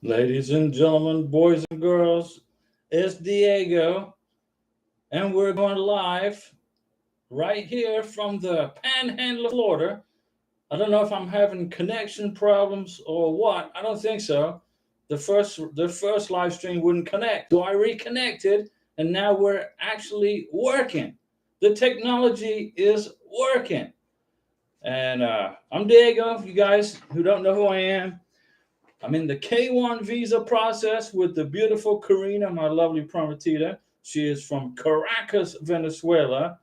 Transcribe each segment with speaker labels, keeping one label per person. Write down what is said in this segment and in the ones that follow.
Speaker 1: Ladies and gentlemen, boys and girls, it's Diego, and we're going live right here from the Panhandle of Florida. I don't know if I'm having connection problems or what. I don't think so. The first live stream wouldn't connect, so I reconnected, and now we're actually working. The technology is working, and I'm Diego. You guys who don't know who I am, I'm in the K1 visa process with the beautiful Karina, my lovely prometida. She is from Caracas, Venezuela,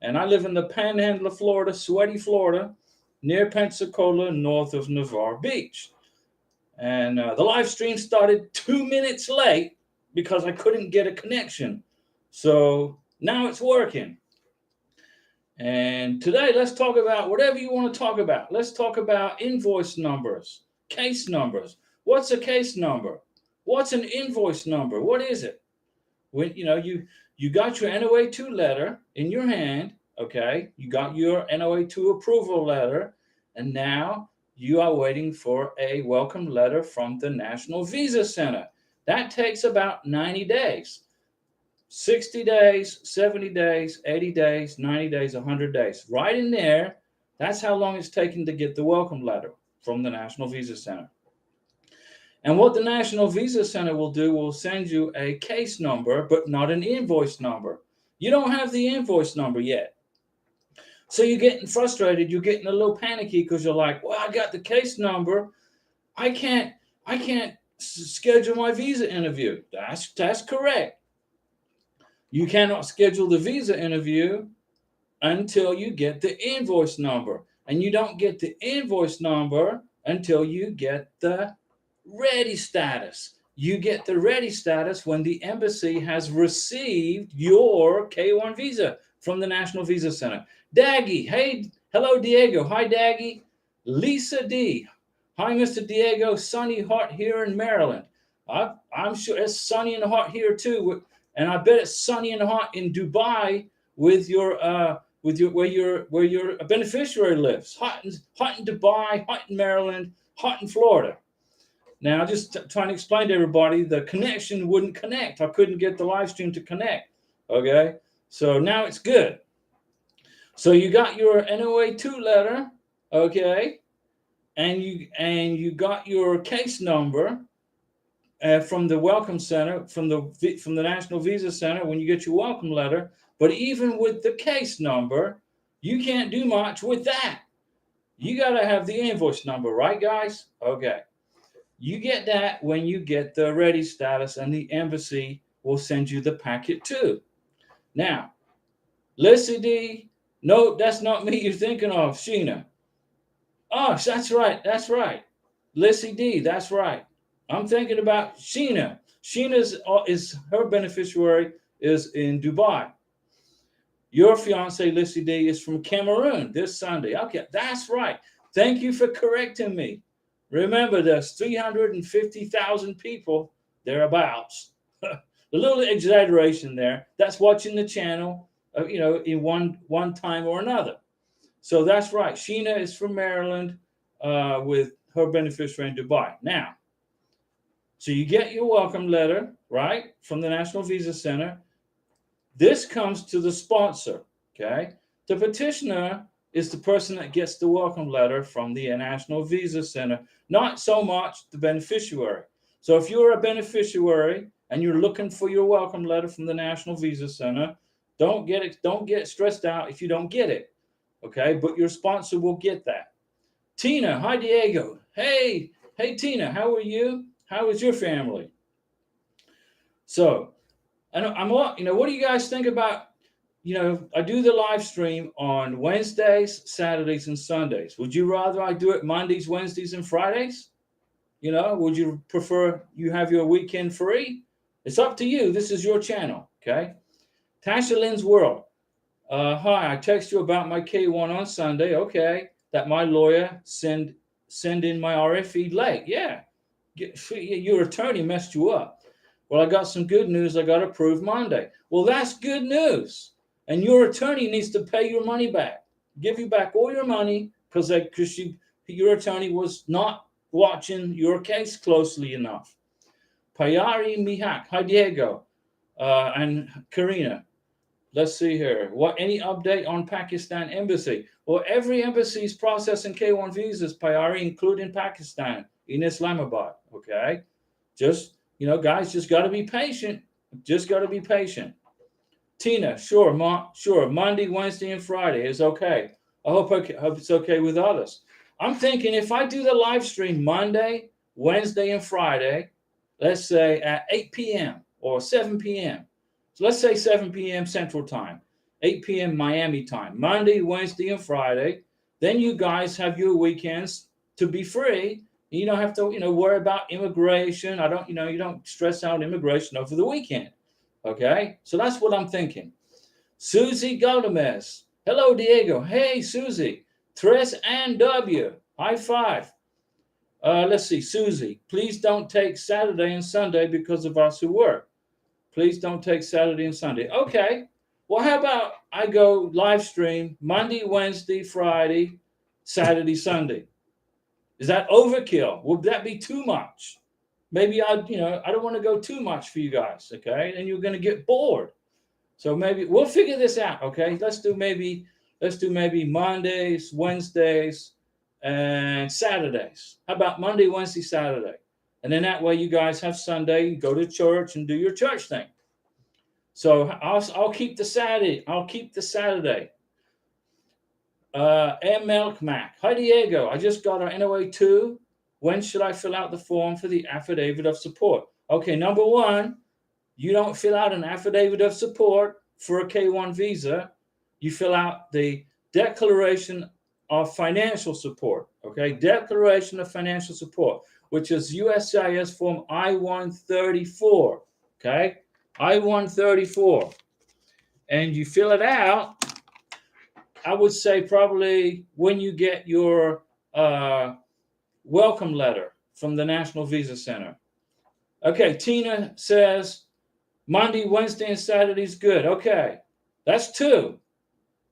Speaker 1: and I live in the Panhandle of Florida, sweaty Florida, near Pensacola, north of Navarre Beach. And the live stream started 2 minutes late because I couldn't get a connection. So now it's working. And today, let's talk about whatever you want to talk about. Let's talk about invoice numbers, case numbers. What's a case number? What's an invoice number? What is it? When you got your NOA2 letter in your hand, okay? You got your NOA2 approval letter, and now you are waiting for a welcome letter from the National Visa Center. That takes about 90 days. 60 days, 70 days, 80 days, 90 days, 100 days. Right in there, that's how long it's taken to get the welcome letter from the National Visa Center. And what the National Visa Center will do will send you a case number, but not an invoice number. You don't have the invoice number yet. So you're getting frustrated, you're getting a little panicky because you're like, well, I got the case number. I can't schedule my visa interview. That's correct. You cannot schedule the visa interview until you get the invoice number. And you don't get the invoice number until you get the ready status. You get the ready status when the embassy has received your K1 visa from the National Visa Center. Daggy, hey, hello, Diego. Hi, Daggy. Lisa D. Hi, Mr. Diego. Sunny hot here in Maryland. I'm sure it's sunny and hot here too. And I bet it's sunny and hot in Dubai with your where your beneficiary lives. Hot in Dubai, hot in Maryland, hot in Florida. Now, just trying to explain to everybody, the connection wouldn't connect. I couldn't get the live stream to connect. Okay, so now it's good. So you got your NOA2 letter, okay, and you got your case number from the welcome center, from the National Visa Center when you get your welcome letter. But even with the case number, you can't do much with that. You got to have the invoice number, right, guys? Okay. You get that when you get the ready status, and the embassy will send you the packet too. Now, Lissy D, no, that's not me you're thinking of, Sheena. Oh, that's right, that's right. Lissy D, that's right. I'm thinking about Sheena. Sheena's is her beneficiary is in Dubai. Your fiance, Lissy D, is from Cameroon this Sunday. Okay, that's right. Thank you for correcting me. Remember, there's 350,000 people thereabouts. A little exaggeration there. That's watching the channel, in one time or another. So that's right. Sheena is from Maryland with her beneficiary in Dubai. Now, so you get your welcome letter, right, from the National Visa Center. This comes to the sponsor, okay? The petitioner is the person that gets the welcome letter from the National Visa Center, not so much the beneficiary. So if you're a beneficiary and you're looking for your welcome letter from the National Visa Center, don't get stressed out if you don't get it, okay? But your sponsor will get that. Tina, hi, Diego. Hey, Tina, how are you? How is your family? So, what do you guys think about, I do the live stream on Wednesdays, Saturdays, and Sundays. Would you rather I do it Mondays, Wednesdays, and Fridays? Would you prefer you have your weekend free? It's up to you. This is your channel, okay? Tasha Lynn's World. Hi, I text you about my K1 on Sunday. Okay, that my lawyer send in my RFE late. Yeah, your attorney messed you up. Well, I got some good news. I got approved Monday. Well, that's good news. And your attorney needs to pay your money back, give you back all your money because your attorney was not watching your case closely enough. Payari Mihak. Hi, Diego. And Karina. Let's see here. Any update on Pakistan embassy? Well, every embassy is processing K1 visas, Payari, including Pakistan in Islamabad. Okay, just guys, just got to be patient. Just got to be patient. Tina, sure, sure. Monday, Wednesday, and Friday is okay. I hope it's okay with others. I'm thinking if I do the live stream Monday, Wednesday, and Friday, let's say at 8 p.m. or 7 p.m. So let's say 7 p.m. Central Time, 8 p.m. Miami time, Monday, Wednesday, and Friday. Then you guys have your weekends to be free. You don't have to, worry about immigration. You don't stress out immigration over the weekend. Okay, so that's what I'm thinking. Susie Gomez. Hello, Diego. Hey, Susie. Tres and W. High five. Let's see, Susie. Please don't take Saturday and Sunday because of us who work. Please don't take Saturday and Sunday. Okay. Well, how about I go live stream Monday, Wednesday, Friday, Saturday, Sunday? Is that overkill? Would that be too much? Maybe I don't want to go too much for you guys, okay? And you're going to get bored. So maybe we'll figure this out, okay? Let's do maybe Mondays, Wednesdays, and Saturdays. How about Monday, Wednesday, Saturday? And then that way you guys have Sunday, go to church and do your church thing. So I'll keep the Saturday. I'll keep the Saturday. Milk Mac. Hi, Diego. I just got our NOA 2. When should I fill out the form for the affidavit of support? Okay, number one, you don't fill out an affidavit of support for a K1 visa. You fill out the declaration of financial support. Okay, declaration of financial support, which is USCIS form I-134. Okay, I-134. And you fill it out, I would say probably when you get your welcome letter from the National Visa Center. Okay, Tina says Monday, Wednesday, and Saturday is good. Okay, that's 2.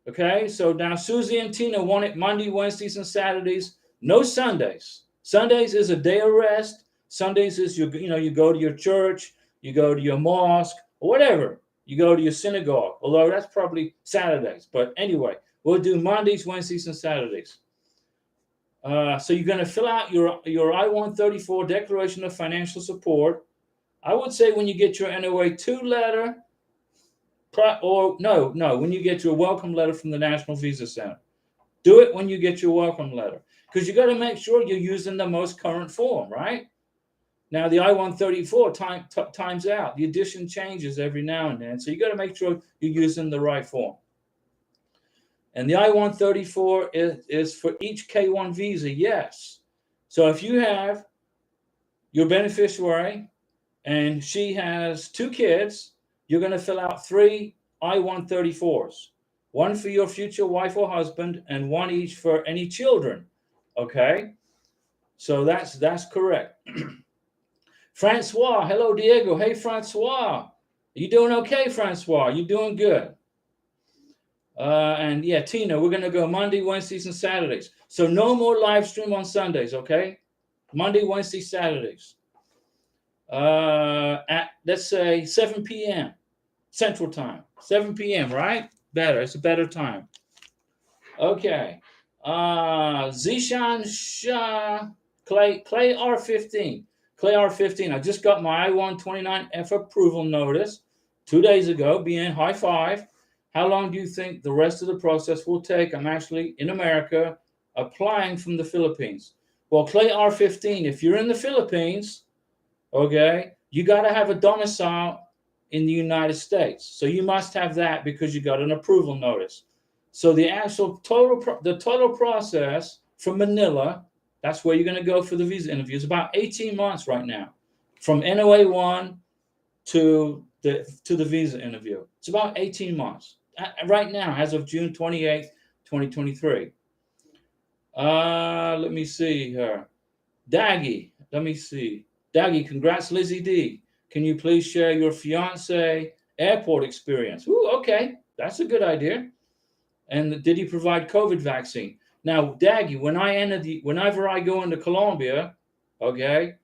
Speaker 1: Okay, so now Susie and Tina want it Monday, Wednesdays, and Saturdays. No Sundays. Sundays is a day of rest. Sundays is you go to your church, you go to your mosque, or whatever. You go to your synagogue, although that's probably Saturdays. But anyway, we'll do Mondays, Wednesdays, and Saturdays. So you're going to fill out your I-134 Declaration of Financial Support. I would say when you get your NOA 2 letter, when you get your welcome letter from the National Visa Center. Do it when you get your welcome letter, because you got to make sure you're using the most current form, right? Now, the I-134 times out. The edition changes every now and then, so you got to make sure you're using the right form. And the I-134 is for each K1 visa, yes. So if you have your beneficiary and she has 2 kids, you're going to fill out 3 I-134s. 1 for your future wife or husband and 1 each for any children. Okay? So that's correct. Francois, hello, Diego. Hey, Francois. You doing okay, Francois? You doing good? And yeah, Tina, we're going to go Monday, Wednesdays, and Saturdays. So no more live stream on Sundays, okay? Monday, Wednesday, Saturdays. At, let's say, 7 p.m. Central Time. 7 p.m., right? Better. It's a better time. Okay. Zishan Shah, Clay R15. Clay R15. I just got my I-129F approval notice 2 days ago. BN, high five. How long do you think the rest of the process will take? I'm actually in America applying from the Philippines. Well, Clay R15, if you're in the Philippines, okay, you got to have a domicile in the United States. So you must have that because you got an approval notice. So the actual total process from Manila, that's where you're going to go for the visa interview, is about 18 months right now, from NOA 1 to the visa interview. It's about 18 months right now, as of June 28th, 2023. Let me see here. Daggy, let me see. Daggy, congrats, Lizzie D. Can you please share your fiance airport experience? Ooh, okay, that's a good idea. And did he provide COVID vaccine? Now, Daggy, whenever I go into Colombia, okay,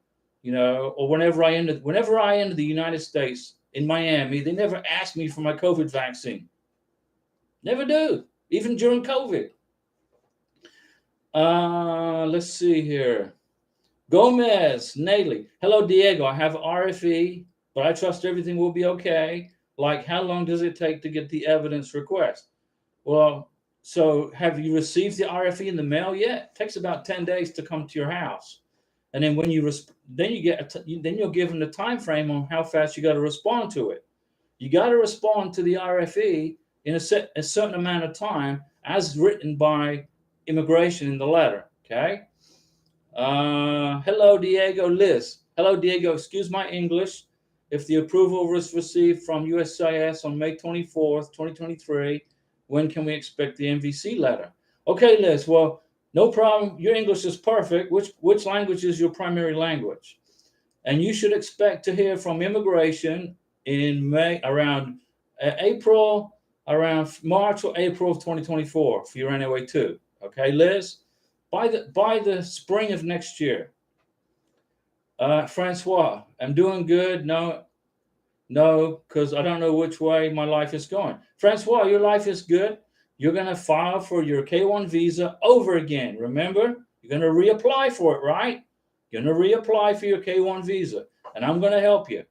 Speaker 1: or whenever I enter the United States in Miami, they never ask me for my COVID vaccine. Never do, even during COVID. Let's see here. Gomez, Naley. Hello, Diego. I have RFE, but I trust everything will be okay. Like, how long does it take to get the evidence request? Well, so have you received the RFE in the mail yet? It takes about 10 days to come to your house. And then when you then you're given the time frame on how fast you got to respond to it. You got to respond to the RFE in a certain amount of time, as written by immigration in the letter. Okay. Hello, Diego. Liz. Hello, Diego. Excuse my English. If the approval was received from USCIS on May 24th, 2023, when can we expect the MVC letter? Okay, Liz. Well, no problem. Your English is perfect. Which language is your primary language? And you should expect to hear from immigration in May, around April, around March or April of 2024 for your NOA 2. Okay, Liz? By the spring of next year. Francois, I'm doing good. No, because I don't know which way my life is going. Francois, your life is good. You're going to file for your K1 visa over again. Remember, you're going to reapply for it, right? You're going to reapply for your K1 visa, and I'm going to help you.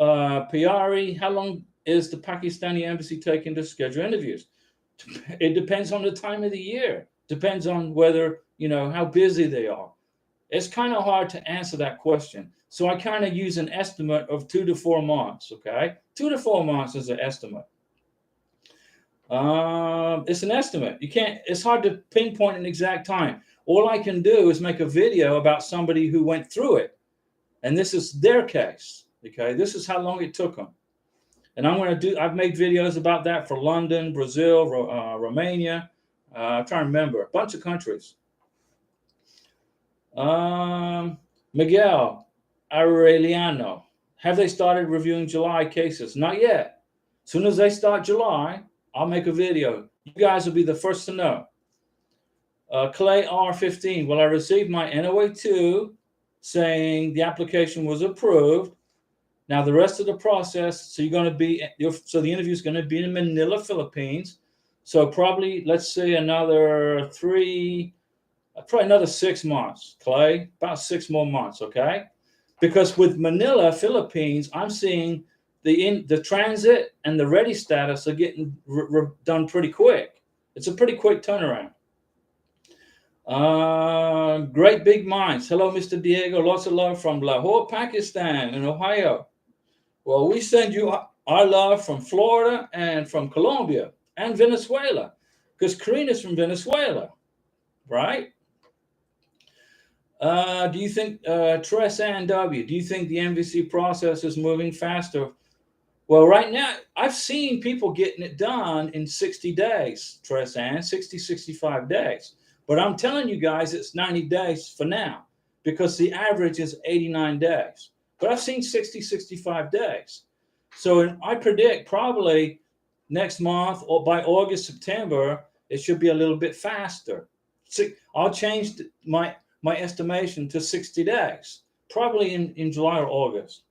Speaker 1: Piari, how long is the Pakistani embassy taking to schedule interviews? It depends on the time of the year. Depends on whether, how busy they are. It's kind of hard to answer that question. So I kind of use an estimate of 2 to 4 months, okay? 2 to 4 months is an estimate. It's an estimate. It's hard to pinpoint an exact time. All I can do is make a video about somebody who went through it. And this is their case, okay? This is how long it took them. And I've made videos about that for London, Brazil, Romania. I'm trying to remember, a bunch of countries. Miguel Aureliano, have they started reviewing July cases? Not yet. As soon as they start July, I'll make a video. You guys will be the first to know. Clay R15, will I receive my NOA 2 saying the application was approved? Now the rest of the process, so the interview is going to be in Manila, Philippines. So probably, let's say another 6 months, Clay, about 6 more months, okay? Because with Manila, Philippines, I'm seeing the transit and the ready status are getting done pretty quick. It's a pretty quick turnaround. Great big minds. Hello, Mr. Diego. Lots of love from Lahore, Pakistan, and Ohio. Well, we send you our love from Florida and from Colombia and Venezuela, because Karina's from Venezuela, right? Do you think, Tress and W, do you think the MVC process is moving faster? Well, right now, I've seen people getting it done in 60 days, Tress and 60, 65 days. But I'm telling you guys, it's 90 days for now, because the average is 89 days. But I've seen 60, 65 days. So I predict probably next month or by August, September, it should be a little bit faster. I'll change my estimation to 60 days, probably in July or August.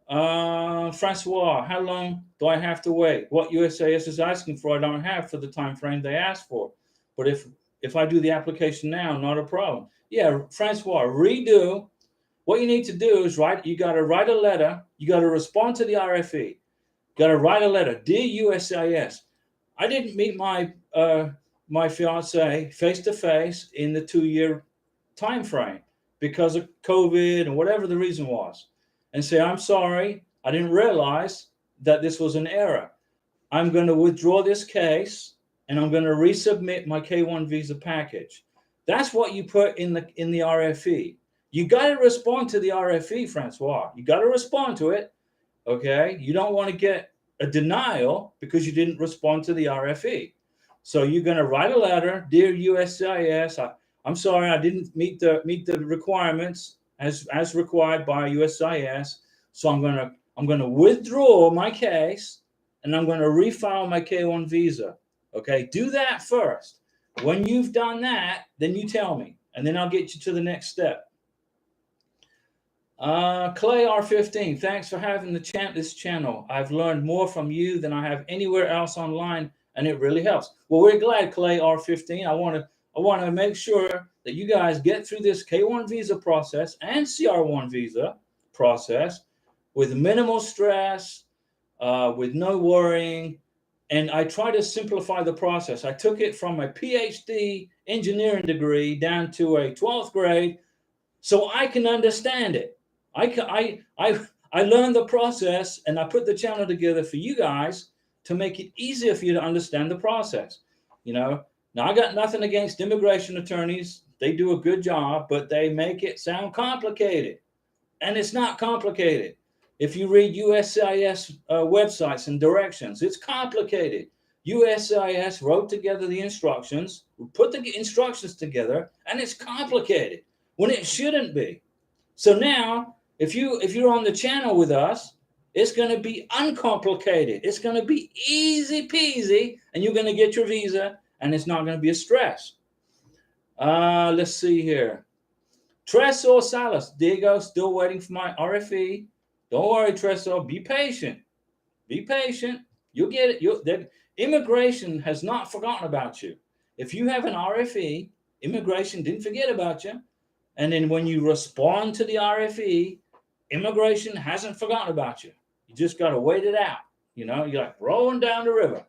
Speaker 1: Francois, how long do I have to wait? What USCIS is asking for, I don't have for the time frame they asked for. But if I do the application now, not a problem. Yeah, Francois, redo. What you need to do is you got to write a letter. You got to respond to the RFE. You got to write a letter. Dear USCIS, I didn't meet my fiance face to face in the 2-year time frame because of COVID and whatever the reason was, and say, I'm sorry, I didn't realize that this was an error. I'm going to withdraw this case and I'm going to resubmit my K1 visa package. That's what you put in the RFE. You got to respond to the RFE, Francois. You got to respond to it. Okay. You don't want to get a denial because you didn't respond to the RFE. So you're going to write a letter, dear USCIS, I'm sorry, I didn't meet the requirements as required by USCIS. So I'm going to withdraw my case and I'm going to refile my K1 visa. Okay, do that first. When you've done that, then you tell me, and then I'll get you to the next step. Clay R15, thanks for having this channel. I've learned more from you than I have anywhere else online, and it really helps. Well, we're glad, Clay R15. I want to make sure that you guys get through this K1 visa process and CR1 visa process with minimal stress, with no worrying. And I try to simplify the process. I took it from a PhD engineering degree down to a 12th grade so I can understand it. I learned the process, and I put the channel together for you guys to make it easier for you to understand the process. You know, now I got nothing against immigration attorneys. They do a good job, but they make it sound complicated, and it's not complicated. If you read USCIS websites and directions, it's complicated. USCIS wrote together the instructions, put the instructions together, and it's complicated when it shouldn't be. So now, if you're on the channel with us, it's going to be uncomplicated. It's going to be easy peasy, and you're going to get your visa, and it's not going to be a stress. Let's see here. Tresor Salas, Diego, still waiting for my RFE. Don't worry, Tresor. Be patient. Be patient. You'll get it. Immigration has not forgotten about you. If you have an RFE, immigration didn't forget about you. And then when you respond to the RFE, immigration hasn't forgotten about you. You just got to wait it out. You know, you're like rolling down the river.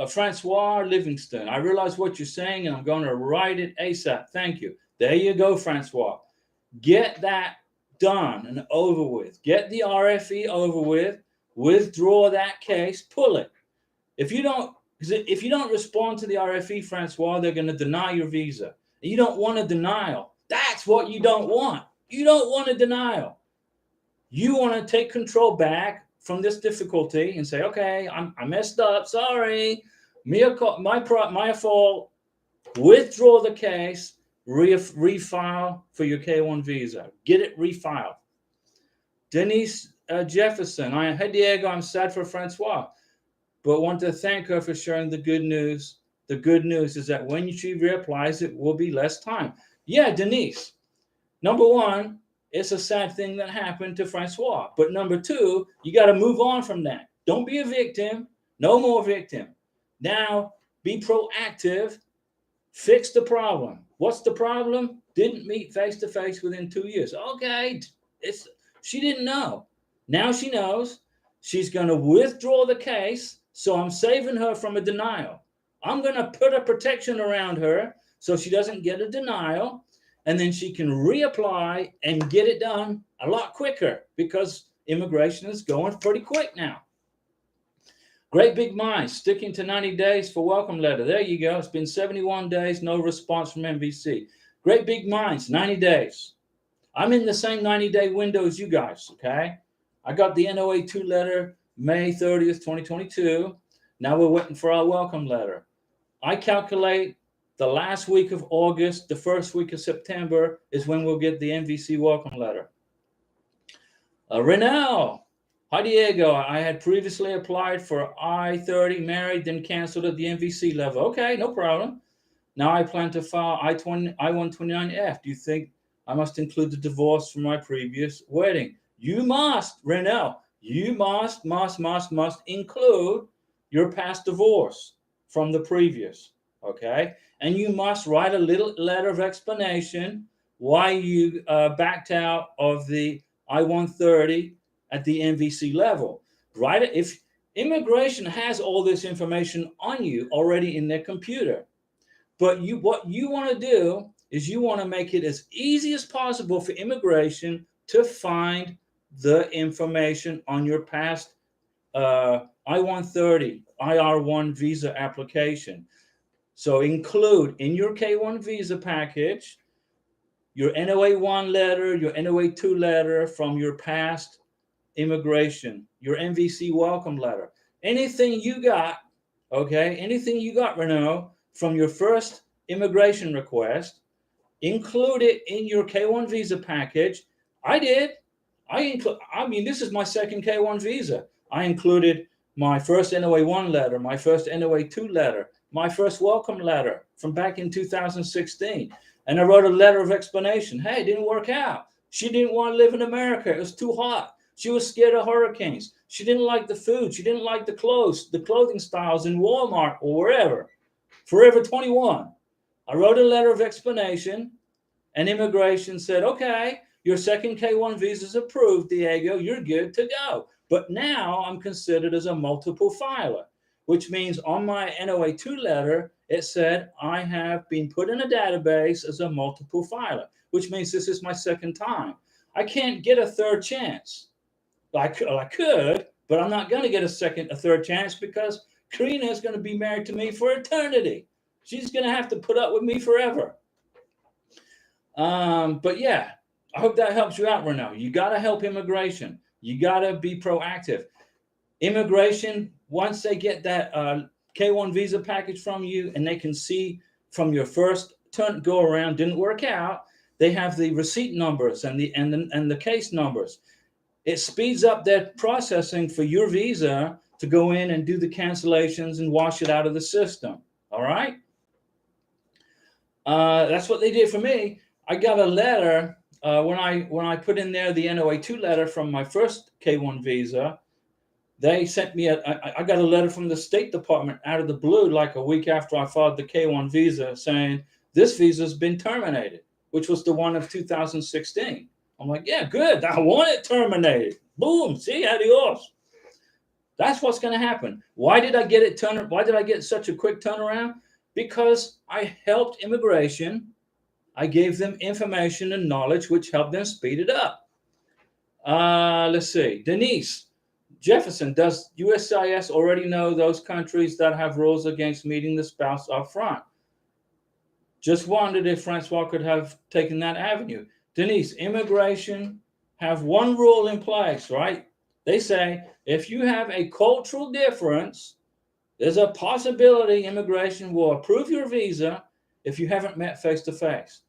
Speaker 1: Francois Livingston, I realize what you're saying, and I'm going to write it ASAP. Thank you. There you go, Francois. Get that done and over with. Get the RFE over with. Withdraw that case. Pull it. If you don't respond to the RFE, Francois, they're going to deny your visa. You don't want a denial. That's what you don't want. You don't want a denial. You want to take control back from this difficulty and say, okay, I messed up. Sorry. My fault. Withdraw the case. Refile for your K1 visa. Get it refiled. Denise Jefferson. Hey, Diego, I'm sad for Francois, but want to thank her for sharing the good news. The good news is that when she reapplies, it will be less time. Yeah, Denise. Number one, it's a sad thing that happened to Francois. But number two, you got to move on from that. Don't be a victim. No more victim. Now, be proactive. Fix the problem. What's the problem? Didn't meet face-to-face within 2 years. Okay, she didn't know. Now she knows. She's going to withdraw the case, so I'm saving her from a denial. I'm going to put a protection around her so she doesn't get a denial, and then she can reapply and get it done a lot quicker because immigration is going pretty quick now. Great Big Minds, sticking to 90 days for welcome letter. There you go. It's been 71 days, no response from MVC. Great Big Minds, 90 days. I'm in the same 90-day window as you guys, okay? I got the NOA2 letter May 30th, 2022. Now we're waiting for our welcome letter. I calculate the last week of August, the first week of September is when we'll get the MVC welcome letter. Renel, hi Diego. I had previously applied for I-30 married, then canceled at the MVC level. Okay, no problem. Now I plan to file I-129F. Do you think I must include the divorce from my previous wedding? You must, Renel. You must include your past divorce from the previous, okay? And you must write a little letter of explanation why you backed out of the I-130 at the MVC level. Write it. If immigration has all this information on you already in their computer, but what you want to do is you want to make it as easy as possible for immigration to find the information on your past I-130, IR1 visa application. So include in your K1 visa package your NOA1 letter, your NOA2 letter from your past immigration, your MVC welcome letter. Anything you got, okay, anything you got, Renaud, from your first immigration request, include it in your K1 visa package. I did. I mean, this is my second K1 visa. I included my first NOA1 letter, my first NOA2 letter, my first welcome letter from back in 2016. And I wrote a letter of explanation. Hey, it didn't work out. She didn't want to live in America. It was too hot. She was scared of hurricanes. She didn't like the food. She didn't like the clothes, the clothing styles in Walmart or wherever. Forever 21. I wrote a letter of explanation, and immigration said, okay, your second K-1 visa is approved, Diego. You're good to go. But now I'm considered as a multiple filer, which means on my NOA-2 letter, it said I have been put in a database as a multiple filer, which means this is my second time. I can't get a third chance. I could, but I'm not going to get a third chance because Karina is going to be married to me for eternity. She's going to have to put up with me forever. But yeah, I hope that helps you out, Renault. You got to help immigration. You got to be proactive. Immigration, once they get that K-1 visa package from you and they can see from your first turn go around didn't work out, they have the receipt numbers and the case numbers. It speeds up their processing for your visa to go in and do the cancellations and wash it out of the system. All right. That's what they did for me. I got a letter when I put in there the NOA-2 letter from my first K-1 visa. They sent me I got a letter from the State Department out of the blue, like a week after I filed the K-1 visa, saying this visa has been terminated, which was the one of 2016. I'm like, yeah, good. I want it terminated. Boom. See, adios. That's what's going to happen. Why did I get it Why did I get such a quick turnaround? Because I helped immigration. I gave them information and knowledge, which helped them speed it up. Let's see. Denise Jefferson, does USCIS already know those countries that have rules against meeting the spouse up front? Just wondered if Francois could have taken that avenue. Denise, immigration have one rule in place, right? They say if you have a cultural difference, there's a possibility immigration will approve your visa if you haven't met face to face.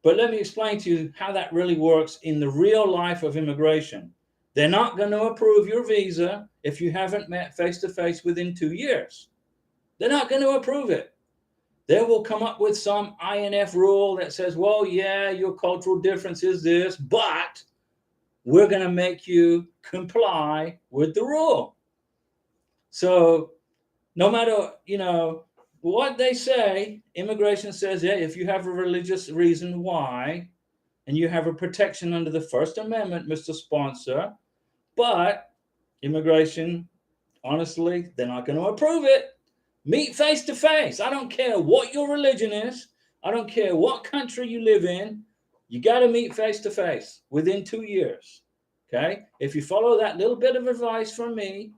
Speaker 1: But let me explain to you how that really works in the real life of immigration. They're not going to approve your visa if you haven't met face to face within 2 years. They're not going to approve it. They will come up with some INF rule that says, well, yeah, your cultural difference is this, but we're going to make you comply with the rule. So no matter, what they say, immigration says, yeah, if you have a religious reason why, and you have a protection under the First Amendment, Mr. Sponsor, but immigration, honestly, they're not going to approve it. Meet face to face. I don't care what your religion is. I don't care what country you live in. You got to meet face to face within 2 years. Okay? If you follow that little bit of advice from me,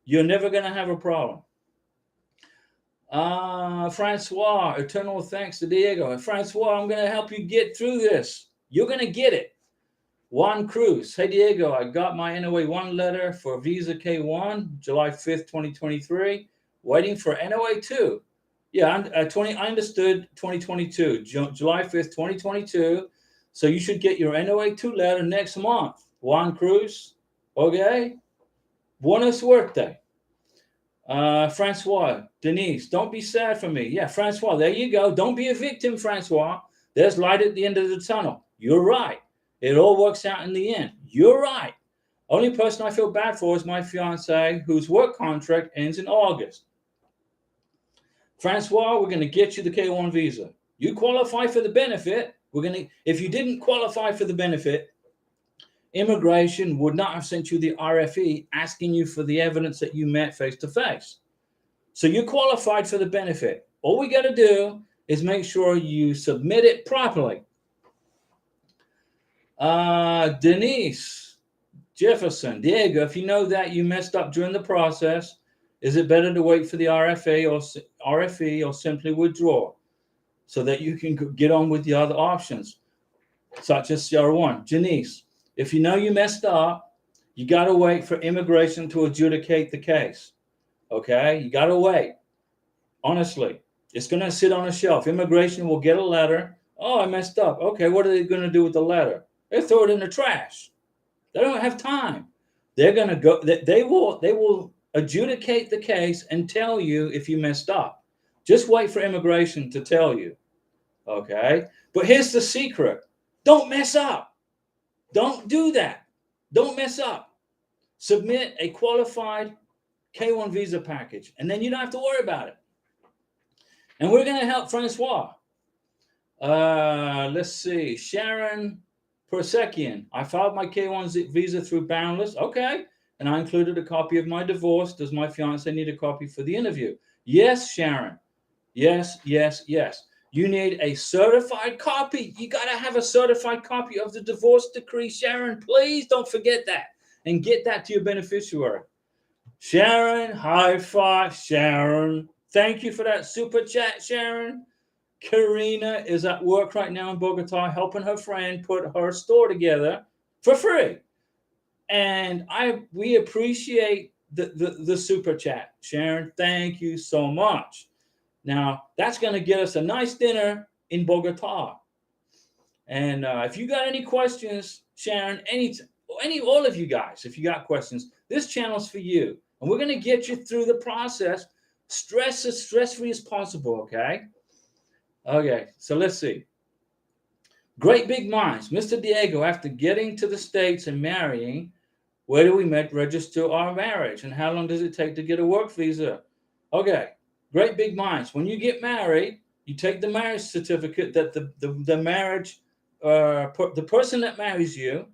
Speaker 1: you're never going to have a problem. Francois, eternal thanks to Diego. Francois, I'm going to help you get through this. You're going to get it. Juan Cruz. Hey, Diego, I got my NOA-1 letter for Visa K-1, July 5th, 2023. Waiting for NOA-2. Yeah, I understood 2022, July 5th, 2022. So you should get your NOA-2 letter next month. Juan Cruz, okay? Buena suerte. Francois, Denise, don't be sad for me. Yeah, Francois, there you go. Don't be a victim, Francois. There's light at the end of the tunnel. You're right. It all works out in the end. You're right. Only person I feel bad for is my fiance, whose work contract ends in August. Francois, we're going to get you the K-1 visa. You qualify for the benefit. If you didn't qualify for the benefit, immigration would not have sent you the RFE asking you for the evidence that you met face to face. So you qualified for the benefit. All we got to do is make sure you submit it properly. Denise Jefferson, Diego, if you know that you messed up during the process, is it better to wait for the RFE or simply withdraw so that you can get on with the other options, such as CR1? Janice, if you know you messed up, you got to wait for immigration to adjudicate the case. Okay? You got to wait. Honestly, it's going to sit on a shelf. Immigration will get a letter. Oh, I messed up. Okay, what are they going to do with the letter? They throw it in the trash. They don't have time. They're going to go. They will adjudicate the case and tell you if you messed up. Just wait for immigration to tell you. Okay. But here's the secret. Don't mess up. Don't do that. Don't mess up. Submit a qualified K1 visa package, and then you don't have to worry about it. And we're going to help Francois. Let's see. Sharon Persekian. I filed my K1 visa through Boundless. Okay. And I included a copy of my divorce. Does my fiance need a copy for the interview? Yes, Sharon. Yes, yes, yes. You need a certified copy. You got to have a certified copy of the divorce decree, Sharon. Please don't forget that and get that to your beneficiary. Sharon, high five, Sharon. Thank you for that super chat, Sharon. Karina is at work right now in Bogota helping her friend put her store together for free. And we appreciate the super chat. Sharon, thank you so much. Now, that's going to get us a nice dinner in Bogota. And if you got any questions, Sharon, all of you guys, if you got questions, this channel's for you. And we're going to get you through the process stress-free as possible, okay? Okay, so let's see. Great big minds. Mr. Diego, after getting to the States and marrying, where do we register our marriage? And how long does it take to get a work visa? Okay, great big minds. When you get married, you take the marriage certificate that the marriage, the person that marries you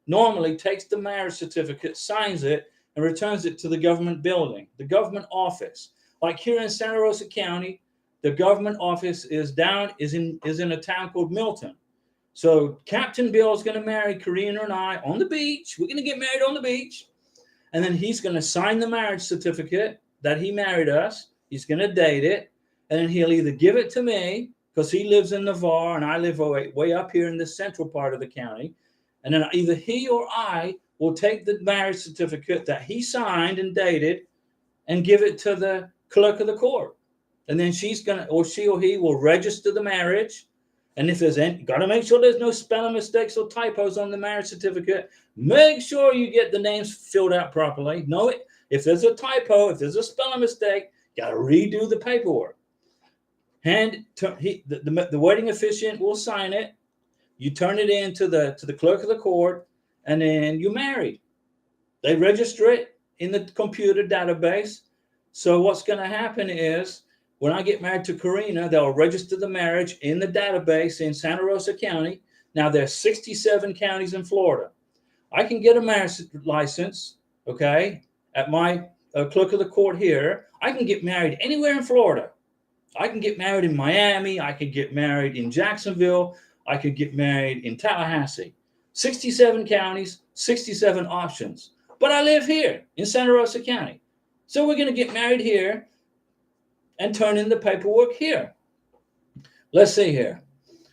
Speaker 1: normally takes the marriage certificate, signs it, and returns it to the government building, the government office. Like here in Santa Rosa County, the government office is in a town called Milton. So Captain Bill is going to marry Karina and I on the beach. We're going to get married on the beach. And then he's going to sign the marriage certificate that he married us. He's going to date it. And then he'll either give it to me because he lives in Navarre and I live way up here in the central part of the county. And then either he or I will take the marriage certificate that he signed and dated and give it to the clerk of the court. And then she or he will register the marriage. And if there's any, got to make sure there's no spelling mistakes or typos on the marriage certificate. Make sure you get the names filled out properly. If there's a typo, if there's a spelling mistake, got to redo the paperwork. The wedding officiant will sign it. You turn it in to the clerk of the court, and then you're married. They register it in the computer database. So what's going to happen is, when I get married to Karina, they'll register the marriage in the database in Santa Rosa County. Now, there's 67 counties in Florida. I can get a marriage license, okay, at my clerk of the court here. I can get married anywhere in Florida. I can get married in Miami. I could get married in Jacksonville. I could get married in Tallahassee. 67 counties, 67 options. But I live here in Santa Rosa County. So we're going to get married here and turn in the paperwork here. Let's see here.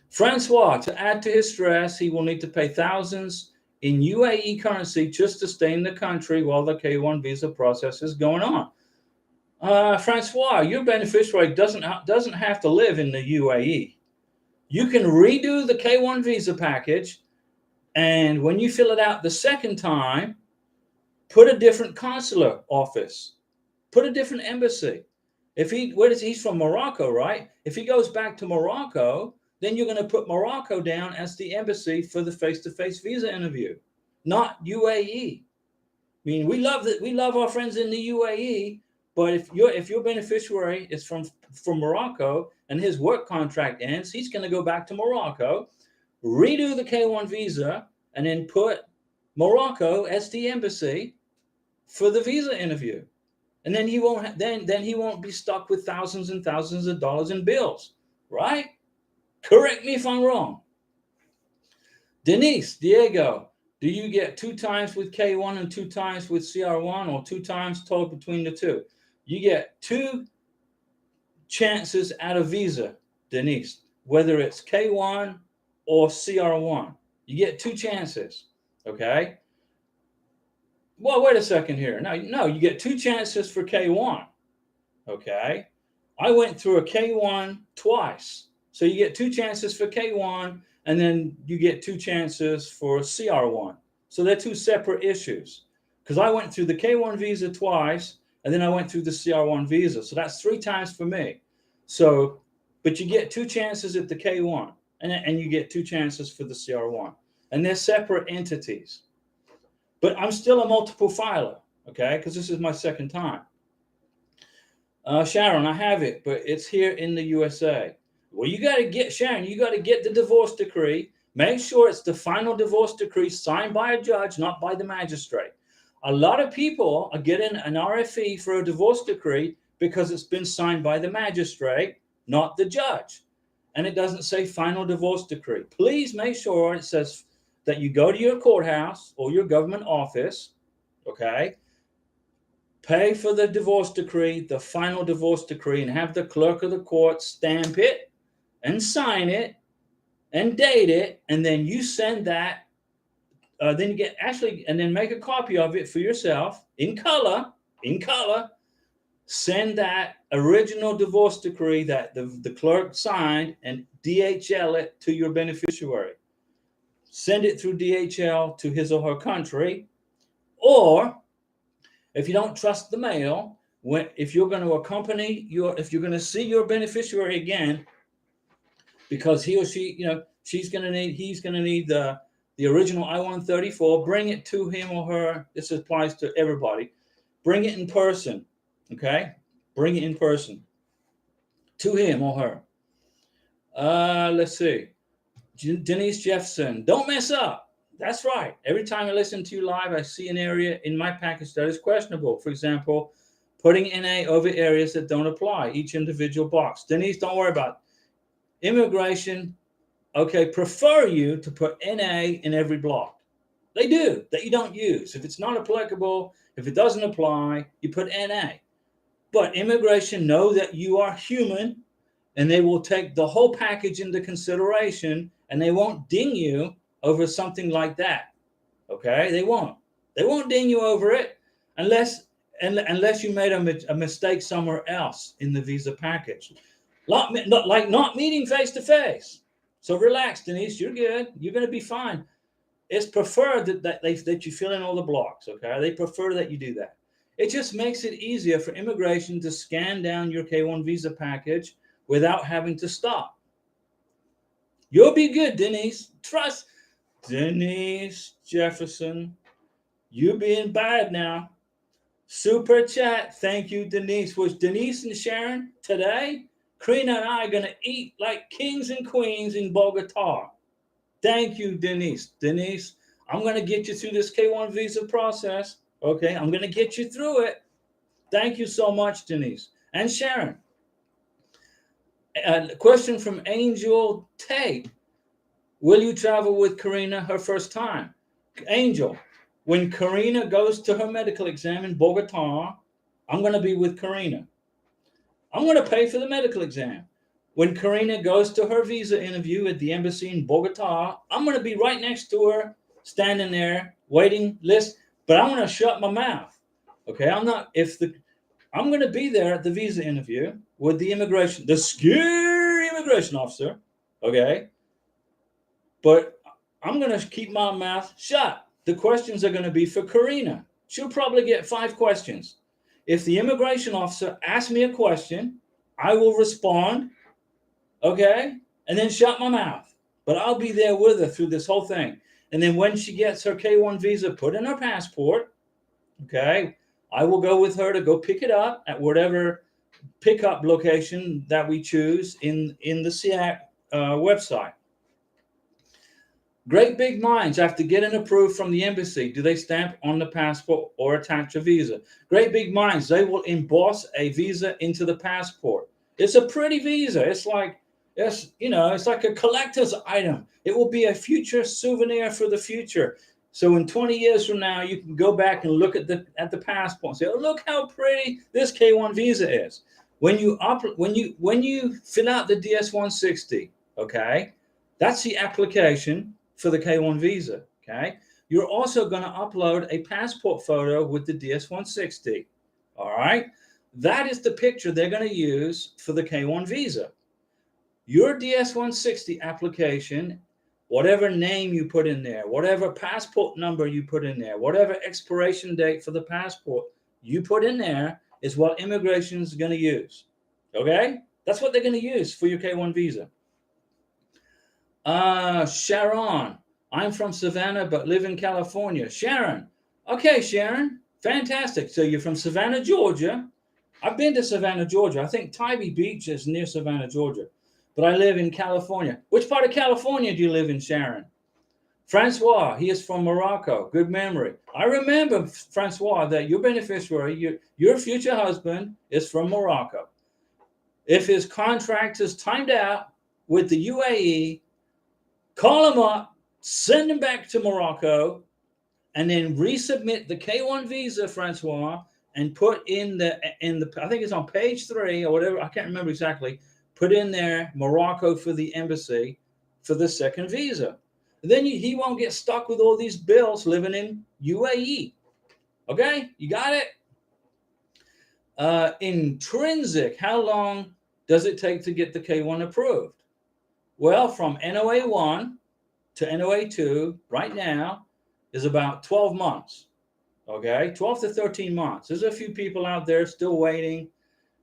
Speaker 1: Francois, to add to his stress, he will need to pay thousands in UAE currency just to stay in the country while the K1 visa process is going on. Francois, your beneficiary doesn't have to live in the UAE. You can redo the K1 visa package, and when you fill it out the second time, put a different consular office, put a different embassy. He's from Morocco, right? If he goes back to Morocco, then you're going to put Morocco down as the embassy for the face-to-face visa interview, not UAE. I mean, we love our friends in the UAE, but if your beneficiary is from Morocco and his work contract ends, he's going to go back to Morocco, redo the K1 visa, and then put Morocco as the embassy for the visa interview. And then he won't be stuck with thousands and thousands of dollars in bills, right? Correct me if I'm wrong. Denise, Diego, do you get 2 times with K1 and 2 times with CR1, or 2 times total between the two? You get 2 chances at a visa, Denise, whether it's K1 or CR1. You get 2 chances, okay? Well, wait a second here. No, you get 2 chances for K1, okay? I went through a K1 twice. So you get 2 chances for K1, and then you get 2 chances for CR1. So they're 2 separate issues. Because I went through the K1 visa twice, and then I went through the CR1 visa. So that's 3 times for me. So but you get 2 chances at the K1, and you get 2 chances for the CR1, and they're separate entities. But I'm still a multiple filer, okay, because this is my second time. Sharon, I have it, but it's here in the USA. Well, you got to get, Sharon, you got to get the divorce decree. Make sure it's the final divorce decree signed by a judge, not by the magistrate. A lot of people are getting an RFE for a divorce decree because it's been signed by the magistrate, not the judge. And it doesn't say final divorce decree. Please make sure it says that you go to your courthouse or your government office, okay, pay for the divorce decree, the final divorce decree, and have the clerk of the court stamp it and sign it and date it, and then you send that. Then you get and then make a copy of it for yourself in color. In color, send that original divorce decree that the clerk signed and DHL it to your beneficiary. Send it through DHL to his or her country, or if you don't trust the mail, if you're going to if you're going to see your beneficiary again, because he or she, he's going to need the original I-134, bring it to him or her. This applies to everybody. Bring it in person, okay? Bring it in person to him or her. Let's see. Denise Jefferson, don't mess up. That's right. Every time I listen to you live, I see an area in my package that is questionable. For example, putting NA over areas that don't apply, each individual box. Denise, don't worry about it. Immigration, okay, prefer you to put NA in every block. They do, that you don't use. If it's not applicable, if it doesn't apply, you put NA. But immigration know that you are human, and they will take the whole package into consideration, and they won't ding you over something like that. Okay, they won't ding you over it unless you made a mistake somewhere else in the visa package, like not meeting face to face. So relax, Denise, you're good, you're going to be fine. It's preferred that you fill in all the blocks. Okay, they prefer that you do that. It just makes it easier for immigration to scan down your K1 visa package without having to stop. You'll be good, Denise. Trust Denise Jefferson. You being bad now. Super chat. Thank you, Denise. Was Denise and Sharon today? Karina and I are going to eat like kings and queens in Bogota. Thank you, Denise. Denise, I'm going to get you through this K1 visa process. Okay, I'm going to get you through it. Thank you so much, Denise. And Sharon. A question from Angel Tate. Will you travel with Karina her first time? Angel, when Karina goes to her medical exam in Bogota, I'm going to be with Karina. I'm going to pay for the medical exam. When Karina goes to her visa interview at the embassy in Bogota, I'm going to be right next to her, standing there, waiting list, but I'm going to shut my mouth. Okay, I'm going to be there at the visa interview with the scary immigration officer, okay? But I'm going to keep my mouth shut. The questions are going to be for Karina. She'll probably get 5 questions. If the immigration officer asks me a question, I will respond, okay, and then shut my mouth. But I'll be there with her through this whole thing. And then when she gets her K1 visa put in her passport, okay, I will go with her to go pick it up at whatever pickup location that we choose in the SEAC website. Great big minds have to get an approved from the embassy. Do they stamp on the passport or attach a visa? Great big minds, they will emboss a visa into the passport. It's a pretty visa. It's like a collector's item. It will be a future souvenir for the future. So in 20 years from now, you can go back and look at the passport and say, "Oh, look how pretty this K1 visa is." When you fill out the DS-160, okay, that's the application for the K1 visa. Okay, you're also going to upload a passport photo with the DS-160. All right, that is the picture they're going to use for the K1 visa. Your DS-160 application, whatever name you put in there, whatever passport number you put in there, whatever expiration date for the passport you put in there, is what immigration is going to use. Okay? That's what they're going to use for your K1 visa. Sharon, I'm from Savannah but live in California. Sharon, okay, Sharon, fantastic. So you're from Savannah, Georgia. I've been to Savannah, Georgia. I think Tybee Beach is near Savannah, Georgia. But I live in California. Which part of California do you live in, Sharon? Francois, he is from Morocco. Good memory. I remember, Francois, that your beneficiary, your future husband, is from Morocco. If his contract is timed out with the UAE, call him up, send him back to Morocco, and then resubmit the K1 visa, Francois, and put in the I think it's on page 3 or whatever, I can't remember exactly. Put in there Morocco for the embassy for the second visa. And then he won't get stuck with all these bills living in UAE. Okay, you got it. Intrinsic, how long does it take to get the K1 approved? Well, from NOA 1 to NOA 2 right now is about 12 months. Okay, 12 to 13 months. There's a few people out there still waiting,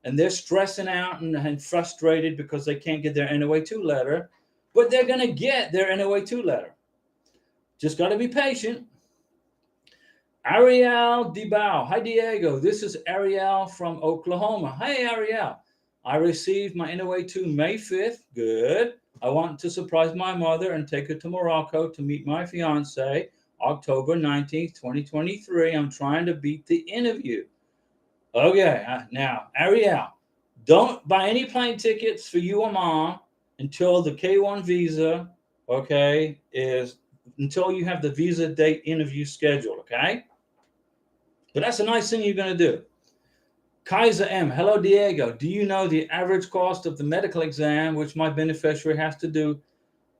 Speaker 1: and they're stressing out and frustrated because they can't get their NOA 2 letter, but they're going to get their NOA 2 letter. Just got to be patient. Ariel DeBow. Hi, Diego. This is Ariel from Oklahoma. Hey, Ariel. I received my NOA 2 May 5th. Good. I want to surprise my mother and take her to Morocco to meet my fiance October 19th, 2023. I'm trying to beat the interview. Okay, now, Ariel, don't buy any plane tickets for you or mom until the K1 visa, okay, until you have the visa date interview scheduled, okay? But that's a nice thing you're going to do. Kaiser M. Hello, Diego. Do you know the average cost of the medical exam which my beneficiary has to do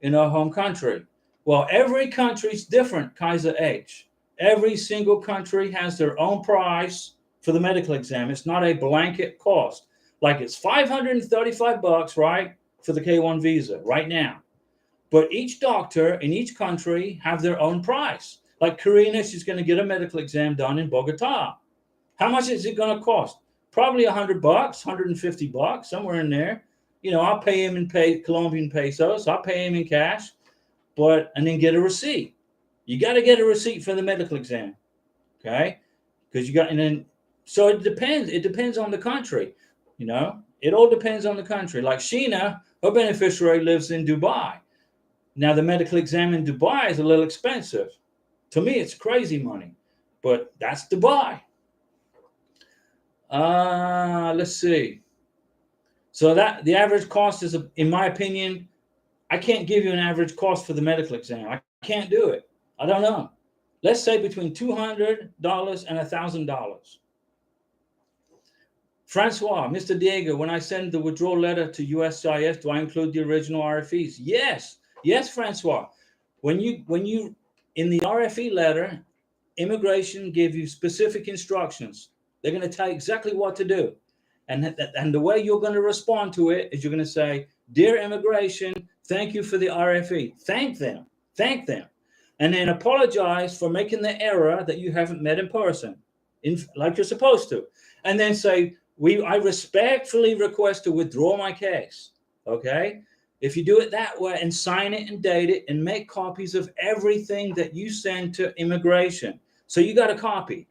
Speaker 1: in our home country? Well, every country's different, Kaiser H. Every single country has their own price for the medical exam. It's not a blanket cost. Like it's $535, right, for the K1 visa right now. But each doctor in each country have their own price. Like Karina, she's going to get a medical exam done in Bogota. How much is it going to cost? Probably $100, $150, somewhere in there. You know, I'll pay him in Colombian pesos. I'll pay him in cash, and then get a receipt. You got to get a receipt for the medical exam, okay? Because so it depends. It depends on the country, you know. It all depends on the country. Like Sheena, her beneficiary lives in Dubai. Now, the medical exam in Dubai is a little expensive. To me, it's crazy money, but that's Dubai. Let's see. So that the average cost is, in my opinion, I can't give you an average cost for the medical exam. I can't do it. I don't know. Let's say between $200 and $1,000. Francois, Mr. Diego, when I send the withdrawal letter to USCIS, do I include the original RFEs? Yes. Yes, Francois. When you in the RFE letter, immigration give you specific instructions. They're going to tell you exactly what to do. And the way you're going to respond to it is you're going to say, "Dear immigration, thank you for the RFE." Thank them. Thank them. And then apologize for making the error that you haven't met in person, like you're supposed to. And then say, I respectfully request to withdraw my case. Okay? If you do it that way and sign it and date it and make copies of everything that you send to immigration. So you got a copy.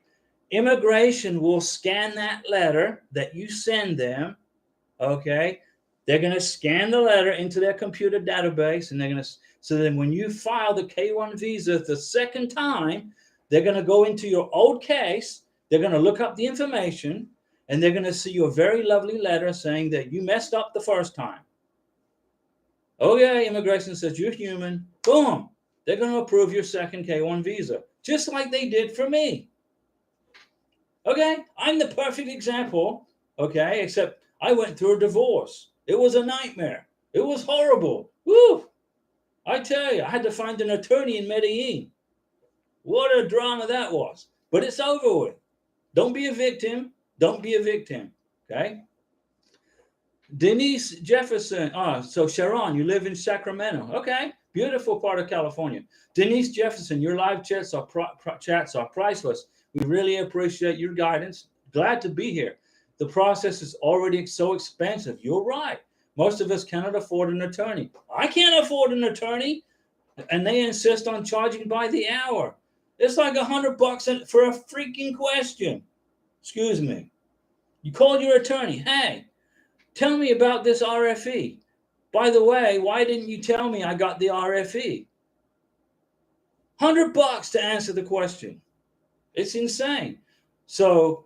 Speaker 1: Immigration will scan that letter that you send them. Okay? They're going to scan the letter into their computer database, and so then when you file the K1 visa the second time, they're going to go into your old case, they're going to look up the information, and they're going to see your very lovely letter saying that you messed up the first time. Okay, immigration says you're human. Boom. They're going to approve your second K1 visa, just like they did for me. Okay, I'm the perfect example. Okay, except I went through a divorce. It was a nightmare. It was horrible. Woo! I tell you, I had to find an attorney in Medellin. What a drama that was. But it's over with. Don't be a victim. Don't be a victim. Okay? Denise Jefferson. So Sharon, you live in Sacramento. Okay. Beautiful part of California. Denise Jefferson, your live chats are priceless. We really appreciate your guidance. Glad to be here. the process is already so expensive. You're right. Most of us cannot afford an attorney. I can't afford an attorney, and they insist on charging by the hour. It's like $100 for a freaking question. Excuse me. You call your attorney. Hey, tell me about this RFE. By the way, why didn't you tell me I got the RFE? $100 to answer the question. It's insane. So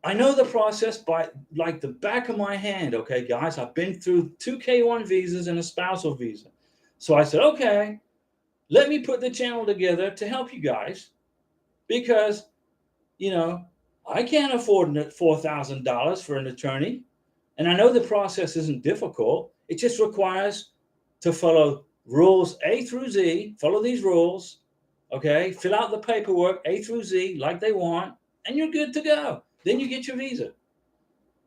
Speaker 1: I know the process by like the back of my hand. Okay, guys, I've been through 2 K1 visas and a spousal visa. So I said, okay, let me put the channel together to help you guys, because, I can't afford $4,000 for an attorney. And I know the process isn't difficult. It just requires to follow rules A through Z, follow these rules, okay? Fill out the paperwork A through Z like they want, and you're good to go. Then you get your visa.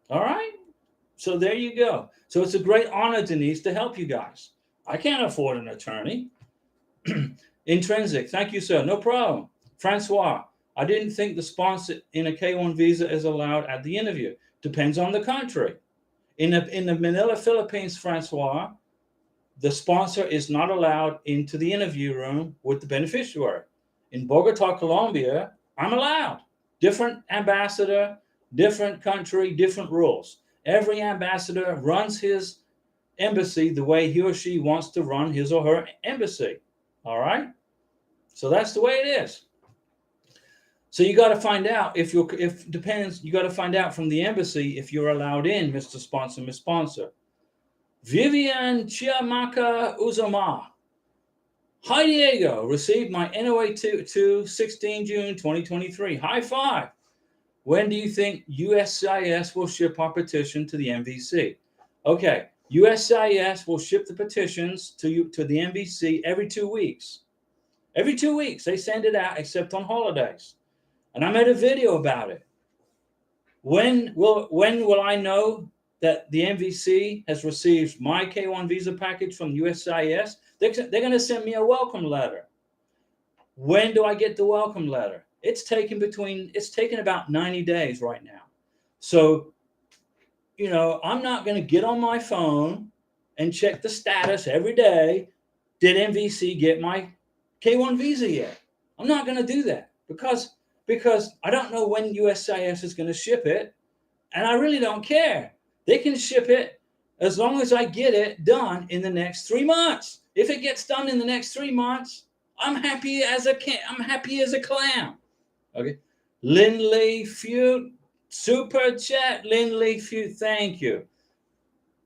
Speaker 1: All right? So there you go. So it's a great honor, Denise, to help you guys. I can't afford an attorney. Intrinsic, thank you, sir. No problem. Francois, I didn't think the sponsor in a K1 visa is allowed at the interview. Depends on the country. In the Manila, Philippines, Francois, the sponsor is not allowed into the interview room with the beneficiary. In Bogota, Colombia, I'm allowed. Different ambassador, different country, different rules. Every ambassador runs his embassy the way he or she wants to run his or her embassy. All right? So that's the way it is. So you got to find out you got to find out from the embassy if you're allowed in, Mr. Sponsor, Miss Sponsor. Vivian Chiamaka Uzama. Hi, Diego. Received my NOA 2 16 June 2023. High five. When do you think USCIS will ship our petition to the MVC? Okay. USCIS will ship the petitions to the MVC every 2 weeks. Every 2 weeks. They send it out except on holidays. And I made a video about it. When will I know that the MVC has received my K1 visa package from USCIS? They're going to send me a welcome letter. When do I get the welcome letter? It's taken about 90 days right now. So, I'm not going to get on my phone and check the status every day. Did MVC get my K1 visa yet? I'm not going to do that because I don't know when USCIS is going to ship it, and I really don't care. They can ship it as long as I get it done in the next 3 months. If it gets done in the next 3 months, I'm happy as a clown. Okay. Lindley Feud, super chat. Lindley Feud, thank you.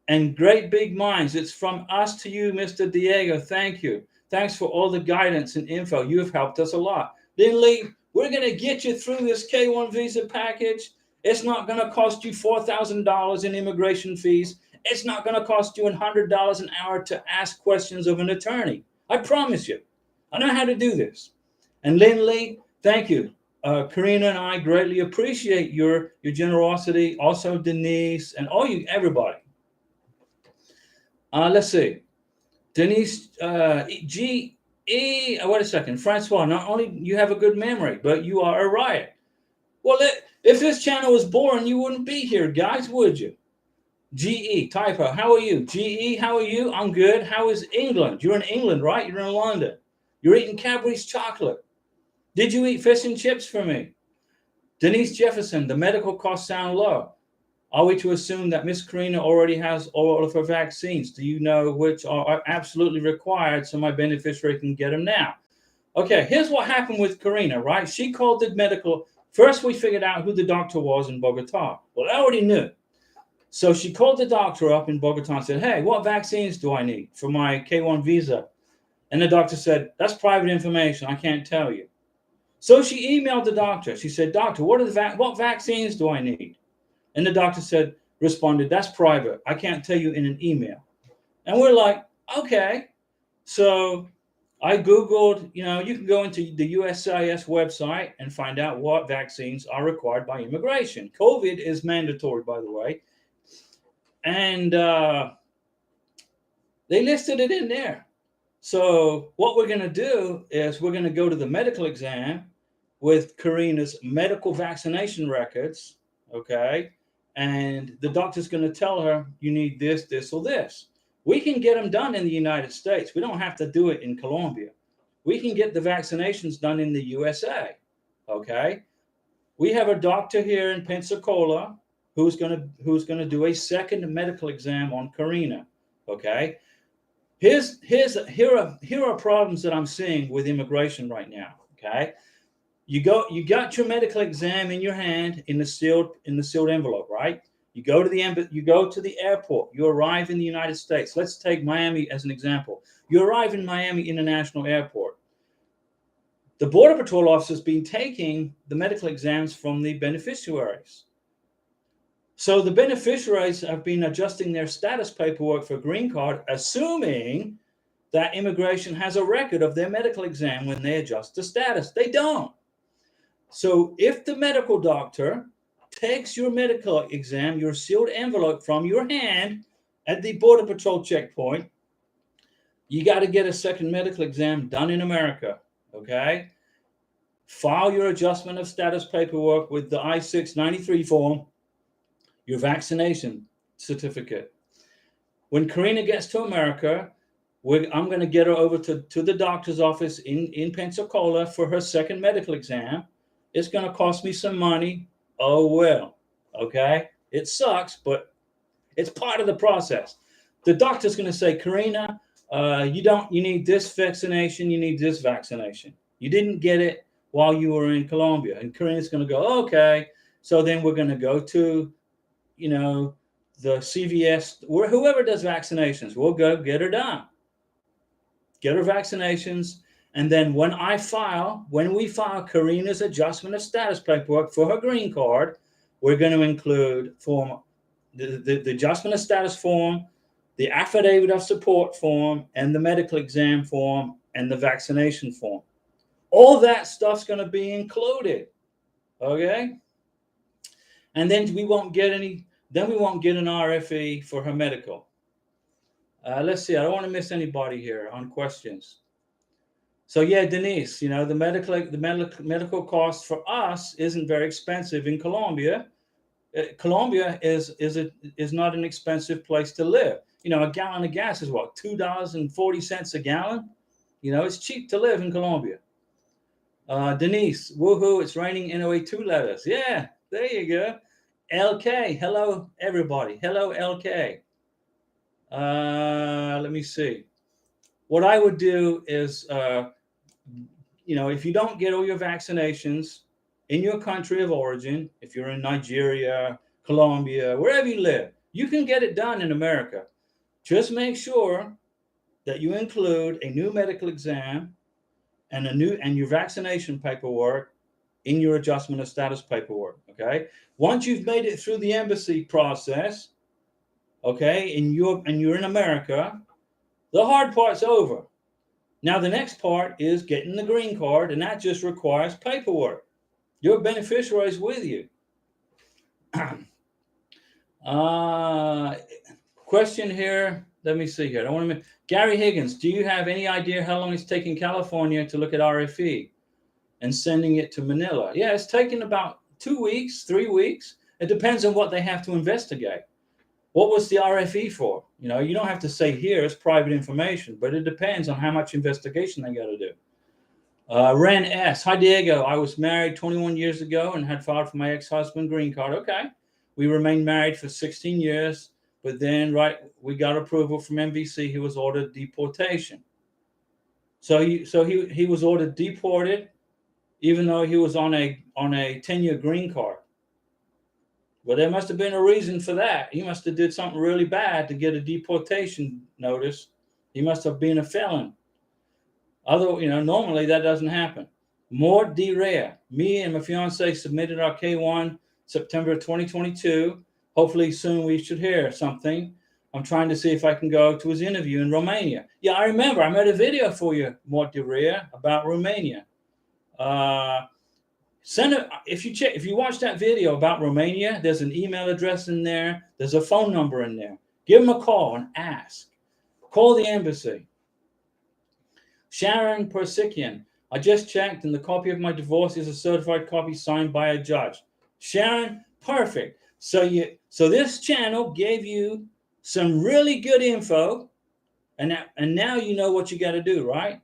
Speaker 1: And great big minds. It's from us to you, Mr. Diego. Thank you. Thanks for all the guidance and info. You have helped us a lot. Lindley, we're going to get you through this K1 visa package. It's not going to cost you $4,000 in immigration fees. It's not going to cost you $100 an hour to ask questions of an attorney. I promise you. I know how to do this. And Lindley, thank you. Karina and I greatly appreciate your generosity. Also, Denise and everybody. Let's see. Denise, wait a second. Francois, not only you have a good memory, but you are a riot. Well, if this channel was boring, you wouldn't be here, guys, would you? GE, typo, how are you? GE, how are you? I'm good. How is England? You're in England, right? You're in London. You're eating Cadbury's chocolate. Did you eat fish and chips for me? Denise Jefferson, the medical costs sound low. Are we to assume that Miss Karina already has all of her vaccines? Do you know which are absolutely required so my beneficiary can get them now? Okay, here's what happened with Karina, right? She called the medical. First, we figured out who the doctor was in Bogota. Well, I already knew. So she called the doctor up in Bogota and said, hey, what vaccines do I need for my K1 visa? And the doctor said, that's private information. I can't tell you. So she emailed the doctor. She said, doctor, what vaccines do I need? And the doctor responded, that's private. I can't tell you in an email. And we're like, okay. So I Googled, you can go into the USCIS website and find out what vaccines are required by immigration. COVID is mandatory, by the way. And they listed it in there. So what we're going to do is we're going to go to the medical exam with Karina's medical vaccination records, okay? and the doctor's going to tell her, you need this, this, or this. We can get them done in the United States. We don't have to do it in Colombia. We can get the vaccinations done in the USA. Okay. We have a doctor here in Pensacola who's going to do a second medical exam on Karina. Okay. Here are problems that I'm seeing with immigration right now. Okay. You got your medical exam in your hand in the sealed envelope, right? You go to the airport. You arrive in the United States. Let's take Miami as an example. You arrive in Miami International Airport. The Border Patrol officer's been taking the medical exams from the beneficiaries. So the beneficiaries have been adjusting their status paperwork for green card, assuming that immigration has a record of their medical exam when they adjust the status. They don't. So if the medical doctor takes your medical exam, your sealed envelope from your hand at the Border Patrol checkpoint, you got to get a second medical exam done in America, okay? File your adjustment of status paperwork with the I-693 form, your vaccination certificate. When Karina gets to America, I'm going to get her over to the doctor's office in Pensacola for her second medical exam. It's going to cost me some money. Oh, well, okay? It sucks, but it's part of the process. The doctor's going to say, Karina, you need this vaccination, you need this vaccination. You didn't get it while you were in Colombia. And Karina's going to go, okay. So then we're going to go to, the CVS, or whoever does vaccinations. We'll go get her done. Get her vaccinations. And then when we file Karina's adjustment of status paperwork for her green card, we're going to include the adjustment of status form, the affidavit of support form, and the medical exam form, and the vaccination form. All that stuff's going to be included. Okay? And then we won't get an RFE for her medical. Let's see. I don't want to miss anybody here on questions. So yeah, Denise, the medical cost for us isn't very expensive in Colombia. Colombia is not an expensive place to live. A gallon of gas is what, $2.40 a gallon? It's cheap to live in Colombia. Denise, woohoo! It's raining NOA2 letters. Yeah, there you go. LK, hello everybody. Hello LK. Let me see. What I would do is, if you don't get all your vaccinations in your country of origin, if you're in Nigeria, Colombia, wherever you live, you can get it done in America. Just make sure that you include a new medical exam and your vaccination paperwork in your adjustment of status paperwork. Okay. Once you've made it through the embassy process, okay, and you're in America, the hard part's over. Now the next part is getting the green card, and that just requires paperwork. Your beneficiary is with you. Question here. Let me see here. Gary Higgins, do you have any idea how long it's taking California to look at RFE and sending it to Manila? Yeah, it's taking about 2 weeks, 3 weeks. It depends on what they have to investigate. What was the RFE for? You don't have to say here, it's private information, but it depends on how much investigation they got to do. Ren S. Hi, Diego. I was married 21 years ago and had filed for my ex-husband green card. Okay. We remained married for 16 years, but then, we got approval from NBC. He was ordered deportation. So he was ordered deported, even though he was on a 10-year green card. Well, there must have been a reason for that. He must have did something really bad to get a deportation notice. He must have been a felon. Normally that doesn't happen. Mort D. Rea. Me and my fiance submitted our K1 September 2022. Hopefully soon we should hear something. I'm trying to see if I can go to his interview in Romania. Yeah, I remember. I made a video for you, Mort D. Rea, about Romania. Send it if you watch that video about Romania. There's an email address in there. There's a phone number in there. Give them a call and ask. Call the embassy. Sharon Persikian. I just checked, and the copy of my divorce is a certified copy signed by a judge. Sharon, perfect. So this channel gave you some really good info, and now you know what you got to do, right?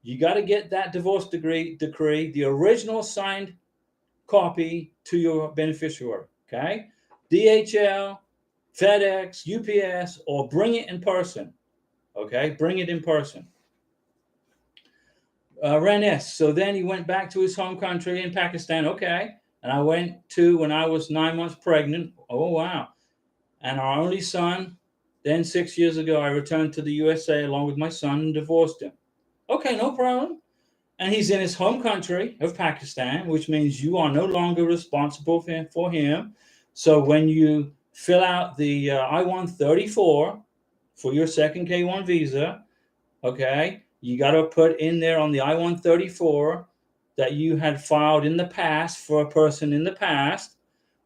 Speaker 1: You got to get that divorce decree, the original signed copy to your beneficiary. Okay, DHL, FedEx, UPS, or bring it in person. Okay, bring it in person. Renes. So then he went back to his home country in Pakistan. Okay, and I went to when I was 9 months pregnant. Oh wow! And our only son. Then 6 years ago, I returned to the USA along with my son and divorced him. Okay, no problem. And he's in his home country of Pakistan, which means you are no longer responsible for him. So when you fill out the I-134 for your second K-1 visa, okay, you got to put in there on the I-134 that you had filed in the past for a person in the past,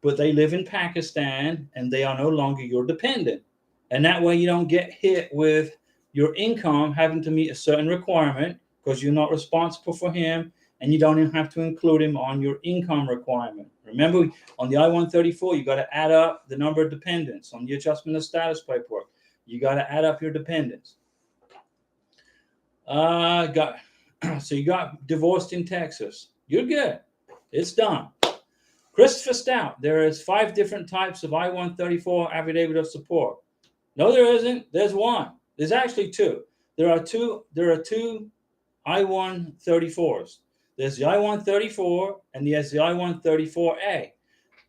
Speaker 1: but they live in Pakistan and they are no longer your dependent. And that way you don't get hit with your income having to meet a certain requirement because you're not responsible for him, and you don't even have to include him on your income requirement. Remember, on the I-134, you got to add up the number of dependents. On the adjustment of status paperwork, you got to add up your dependents. So you got divorced in Texas. You're good. It's done. Christopher Stout, there is 5 different types of I-134 affidavit of support. No, there isn't. There's one. There's actually 2. There are two I-134s. There's the I-134 and there's the I-134A.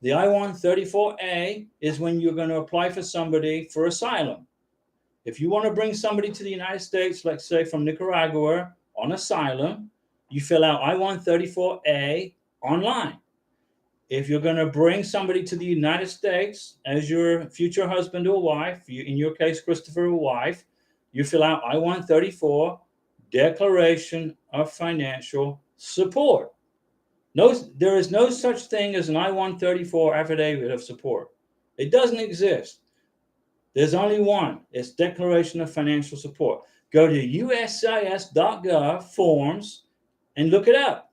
Speaker 1: The I-134A is when you're going to apply for somebody for asylum. If you want to bring somebody to the United States, let's say from Nicaragua on asylum, you fill out I-134A online. If you're going to bring somebody to the United States as your future husband or wife, in your case, Christopher, or wife, you fill out I-134 Declaration of Financial Support. No, there is no such thing as an I-134 affidavit of support. It doesn't exist. There's only one. It's Declaration of Financial Support. Go to uscis.gov forms and look it up.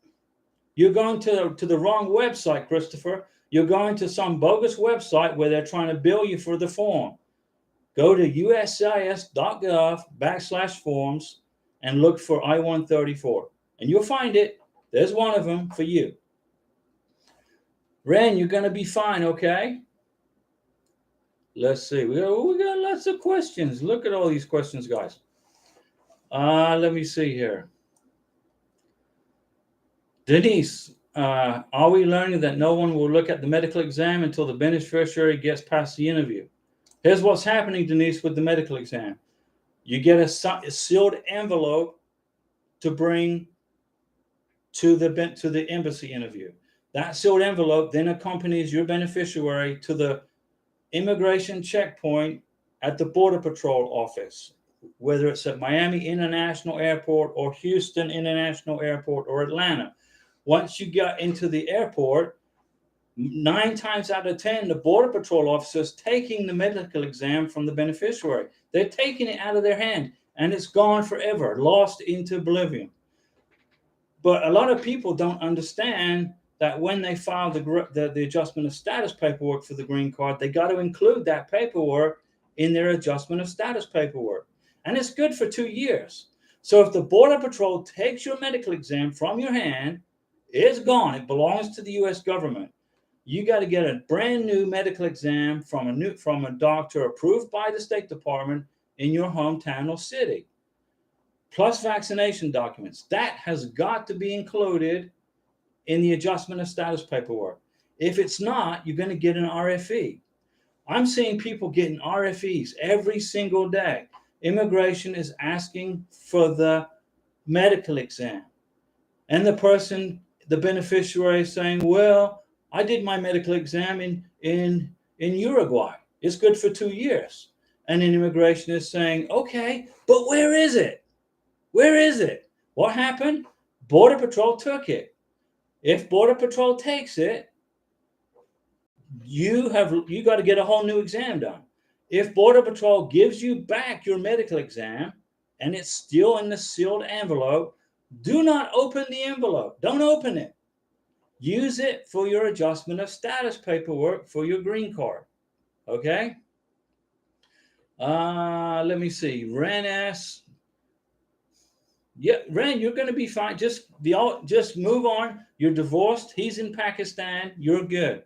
Speaker 1: You're going to the wrong website, Christopher. You're going to some bogus website where they're trying to bill you for the form. Go to uscis.gov/forms and look for I-134. And you'll find it. There's one of them for you. Ren, you're going to be fine, okay? Let's see. We got lots of questions. Look at all these questions, guys. Let me see here. Denise, are we learning that no one will look at the medical exam until the beneficiary gets past the interview? Here's what's happening, Denise, with the medical exam. You get a sealed envelope to bring to the embassy interview. That sealed envelope then accompanies your beneficiary to the immigration checkpoint at the Border Patrol office, whether it's at Miami International Airport or Houston International Airport or Atlanta. Once you get into the airport, 9 times out of 10, the Border Patrol officers taking the medical exam from the beneficiary. They're taking it out of their hand, and it's gone forever, lost into oblivion. But a lot of people don't understand that when they file the adjustment of status paperwork for the green card, they got to include that paperwork in their adjustment of status paperwork. And it's good for 2 years. So if the Border Patrol takes your medical exam from your hand, it's gone. It belongs to the U.S. government. You got to get a brand new medical exam from a doctor approved by the State Department in your hometown or city, plus vaccination documents. That has got to be included in the adjustment of status paperwork. If it's not, you're going to get an RFE. I'm seeing people getting RFEs every single day. Immigration is asking for the medical exam, and the beneficiary is saying, well, I did my medical exam in Uruguay. It's good for 2 years. And then immigration is saying, okay, but where is it? Where is it? What happened? Border Patrol took it. If Border Patrol takes it, you got to get a whole new exam done. If Border Patrol gives you back your medical exam and it's still in the sealed envelope, do not open the envelope. Don't open it. Use it for your adjustment of status paperwork for your green card. Okay? Let me see. Ren S. Yeah, Ren, you're going to be fine. Just move on. You're divorced. He's in Pakistan. You're good.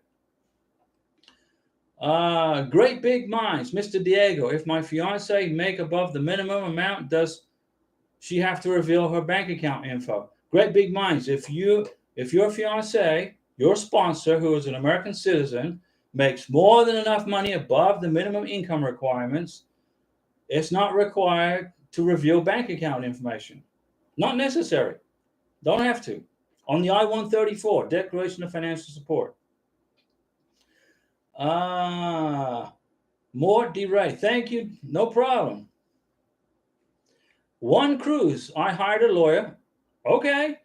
Speaker 1: Great big minds, Mr. Diego. If my fiance make above the minimum amount, does she have to reveal her bank account info? Great big minds. If your fiance, your sponsor, who is an American citizen, makes more than enough money above the minimum income requirements, it's not required to reveal bank account information. Not necessary. Don't have to. On the I-134, Declaration of Financial Support. More D-Ray. Thank you. No problem. One cruise. I hired a lawyer. Okay.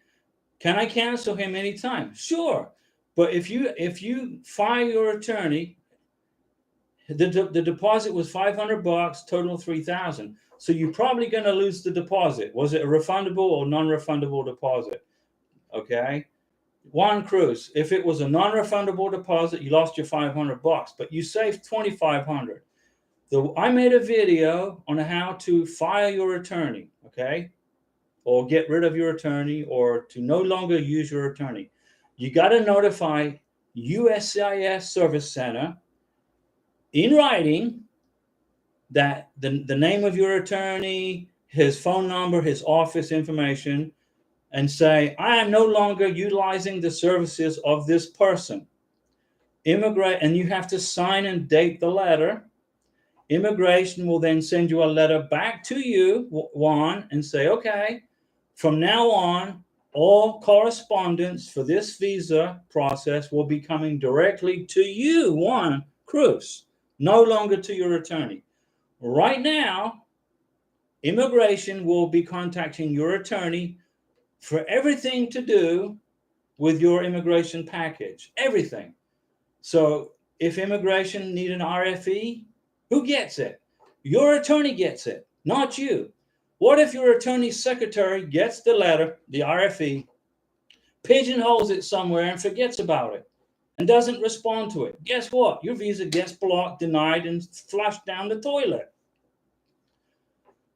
Speaker 1: Can I cancel him anytime? Sure. But if you fire your attorney, the deposit was $500, total $3,000. So you're probably going to lose the deposit. Was it a refundable or non-refundable deposit? Okay. One cruise. If it was a non-refundable deposit, you lost your $500, but you saved $2,500. I made a video on how to fire your attorney, okay, or get rid of your attorney, or to no longer use your attorney. You got to notify USCIS Service Center in writing that the name of your attorney, his phone number, his office information, and say, I am no longer utilizing the services of this person. And you have to sign and date the letter. Immigration will then send you a letter back to you, Juan, and say, okay, from now on, all correspondence for this visa process will be coming directly to you, Juan Cruz, no longer to your attorney. Right now, immigration will be contacting your attorney for everything to do with your immigration package, everything. So if immigration need an RFE, who gets it? Your attorney gets it, not you. What if your attorney's secretary gets the letter, the RFE, pigeonholes it somewhere and forgets about it and doesn't respond to it? Guess what? Your visa gets blocked, denied, and flushed down the toilet.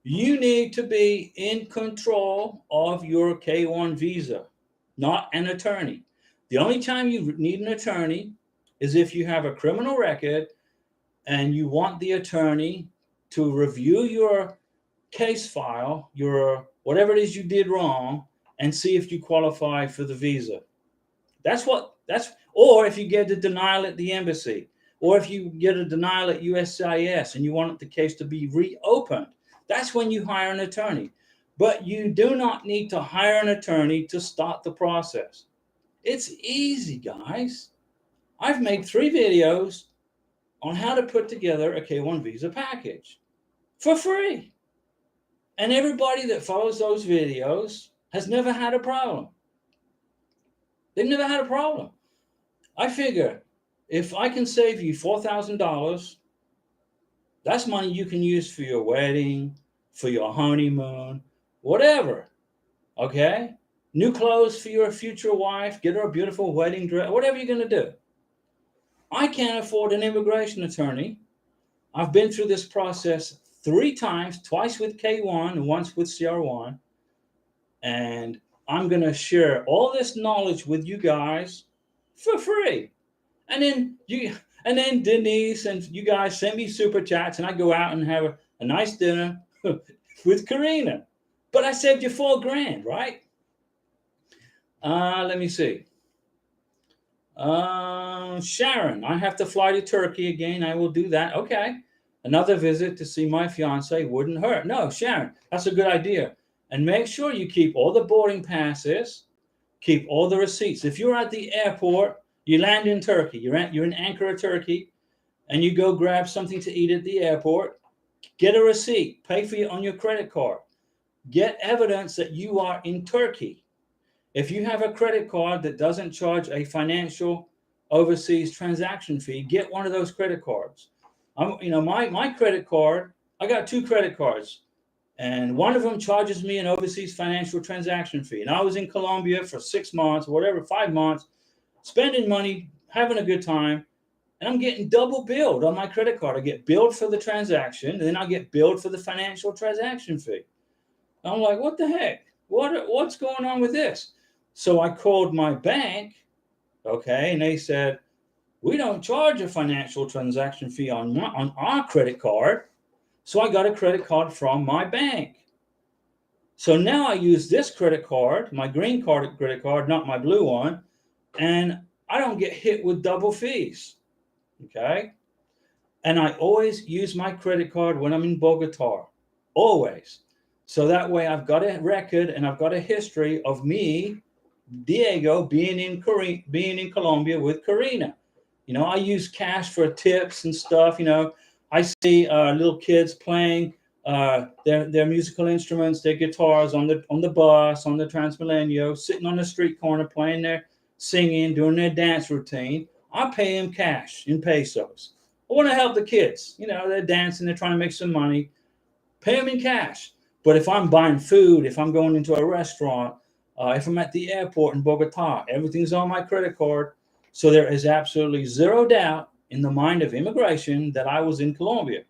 Speaker 1: You need to be in control of your K-1 visa, not an attorney. The only time you need an attorney is if you have a criminal record and you want the attorney to review your case file, your whatever it is you did wrong, and see if you qualify for the visa. Or if you get a denial at the embassy, or if you get a denial at USCIS and you want the case to be reopened, that's when you hire an attorney. But you do not need to hire an attorney to start the process. It's easy, guys. I've made 3 videos on how to put together a K-1 visa package for free. And everybody that follows those videos has never had a problem. They've never had a problem. I figure if I can save you $4,000, that's money you can use for your wedding, for your honeymoon, whatever. Okay? New clothes for your future wife, get her a beautiful wedding dress, whatever you're going to do. I can't afford an immigration attorney. I've been through this process 3 times, twice with K-1 and once with CR1. And I'm going to share all this knowledge with you guys for free. And then Denise and you guys send me super chats and I go out and have a nice dinner with Karina. But I saved you $4,000, right? Let me see. Sharon, I have to fly to Turkey again. I will do that. Okay. Another visit to see my fiance wouldn't hurt. No, Sharon, that's a good idea. And make sure you keep all the boarding passes, keep all the receipts. If you're at the airport, you land in Turkey, you're in Ankara, Turkey, and you go grab something to eat at the airport, get a receipt, pay for it on your credit card. Get evidence that you are in Turkey. If you have a credit card that doesn't charge a financial overseas transaction fee, get one of those credit cards. My credit card, I got 2 credit cards, and one of them charges me an overseas financial transaction fee. And I was in Colombia for 6 months, whatever, 5 months, spending money, having a good time, and I'm getting double billed on my credit card. I get billed for the transaction, and then I get billed for the financial transaction fee. I'm like, what the heck? What's going on with this? So I called my bank, okay, and they said, we don't charge a financial transaction fee on our credit card. So I got a credit card from my bank. So now I use this credit card, my green card credit card, not my blue one, and I don't get hit with double fees. Okay. And I always use my credit card when I'm in Bogota, always. So that way I've got a record and I've got a history of me, Diego, being in Colombia with Karina. I use cash for tips and stuff. I see little kids playing their musical instruments, their guitars on the bus, on the Transmilenio, sitting on the street corner, playing their singing, doing their dance routine. I pay them cash in pesos. I want to help the kids. They're dancing, they're trying to make some money. Pay them in cash. But if I'm buying food, if I'm going into a restaurant, if I'm at the airport in Bogota, everything's on my credit card. So there is absolutely zero doubt in the mind of immigration that I was in Colombia.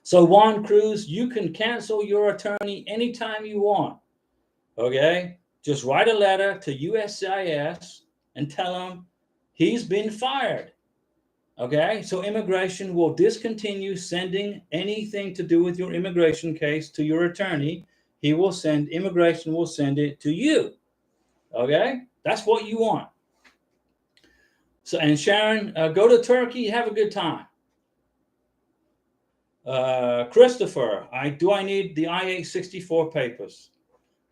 Speaker 1: So Juan Cruz, you can cancel your attorney anytime you want. Okay? Just write a letter to USCIS and tell him he's been fired. Okay? So immigration will discontinue sending anything to do with your immigration case to your attorney. Immigration will send it to you. Okay? That's what you want. So, and Sharon, go to Turkey, have a good time. Christopher, do I need the I-864 papers?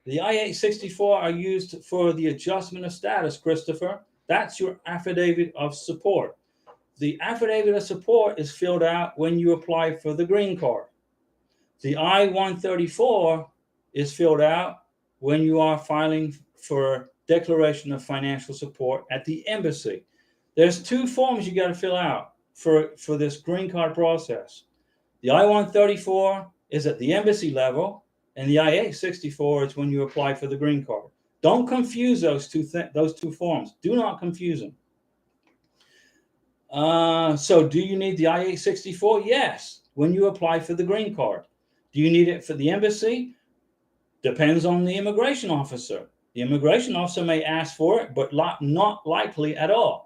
Speaker 1: The I-864 are used for the adjustment of status, Christopher. That's your affidavit of support. The affidavit of support is filled out when you apply for the green card. The I-134 is filled out when you are filing for declaration of financial support at the embassy. There's two forms you got to fill out for this green card process. The I-134 is at the embassy level, and the I-864 is when you apply for the green card. Don't confuse those two forms. Do not confuse them. So do you need the I-864? Yes, when you apply for the green card. Do you need it for the embassy? Depends on the immigration officer. The immigration officer may ask for it, but not likely at all.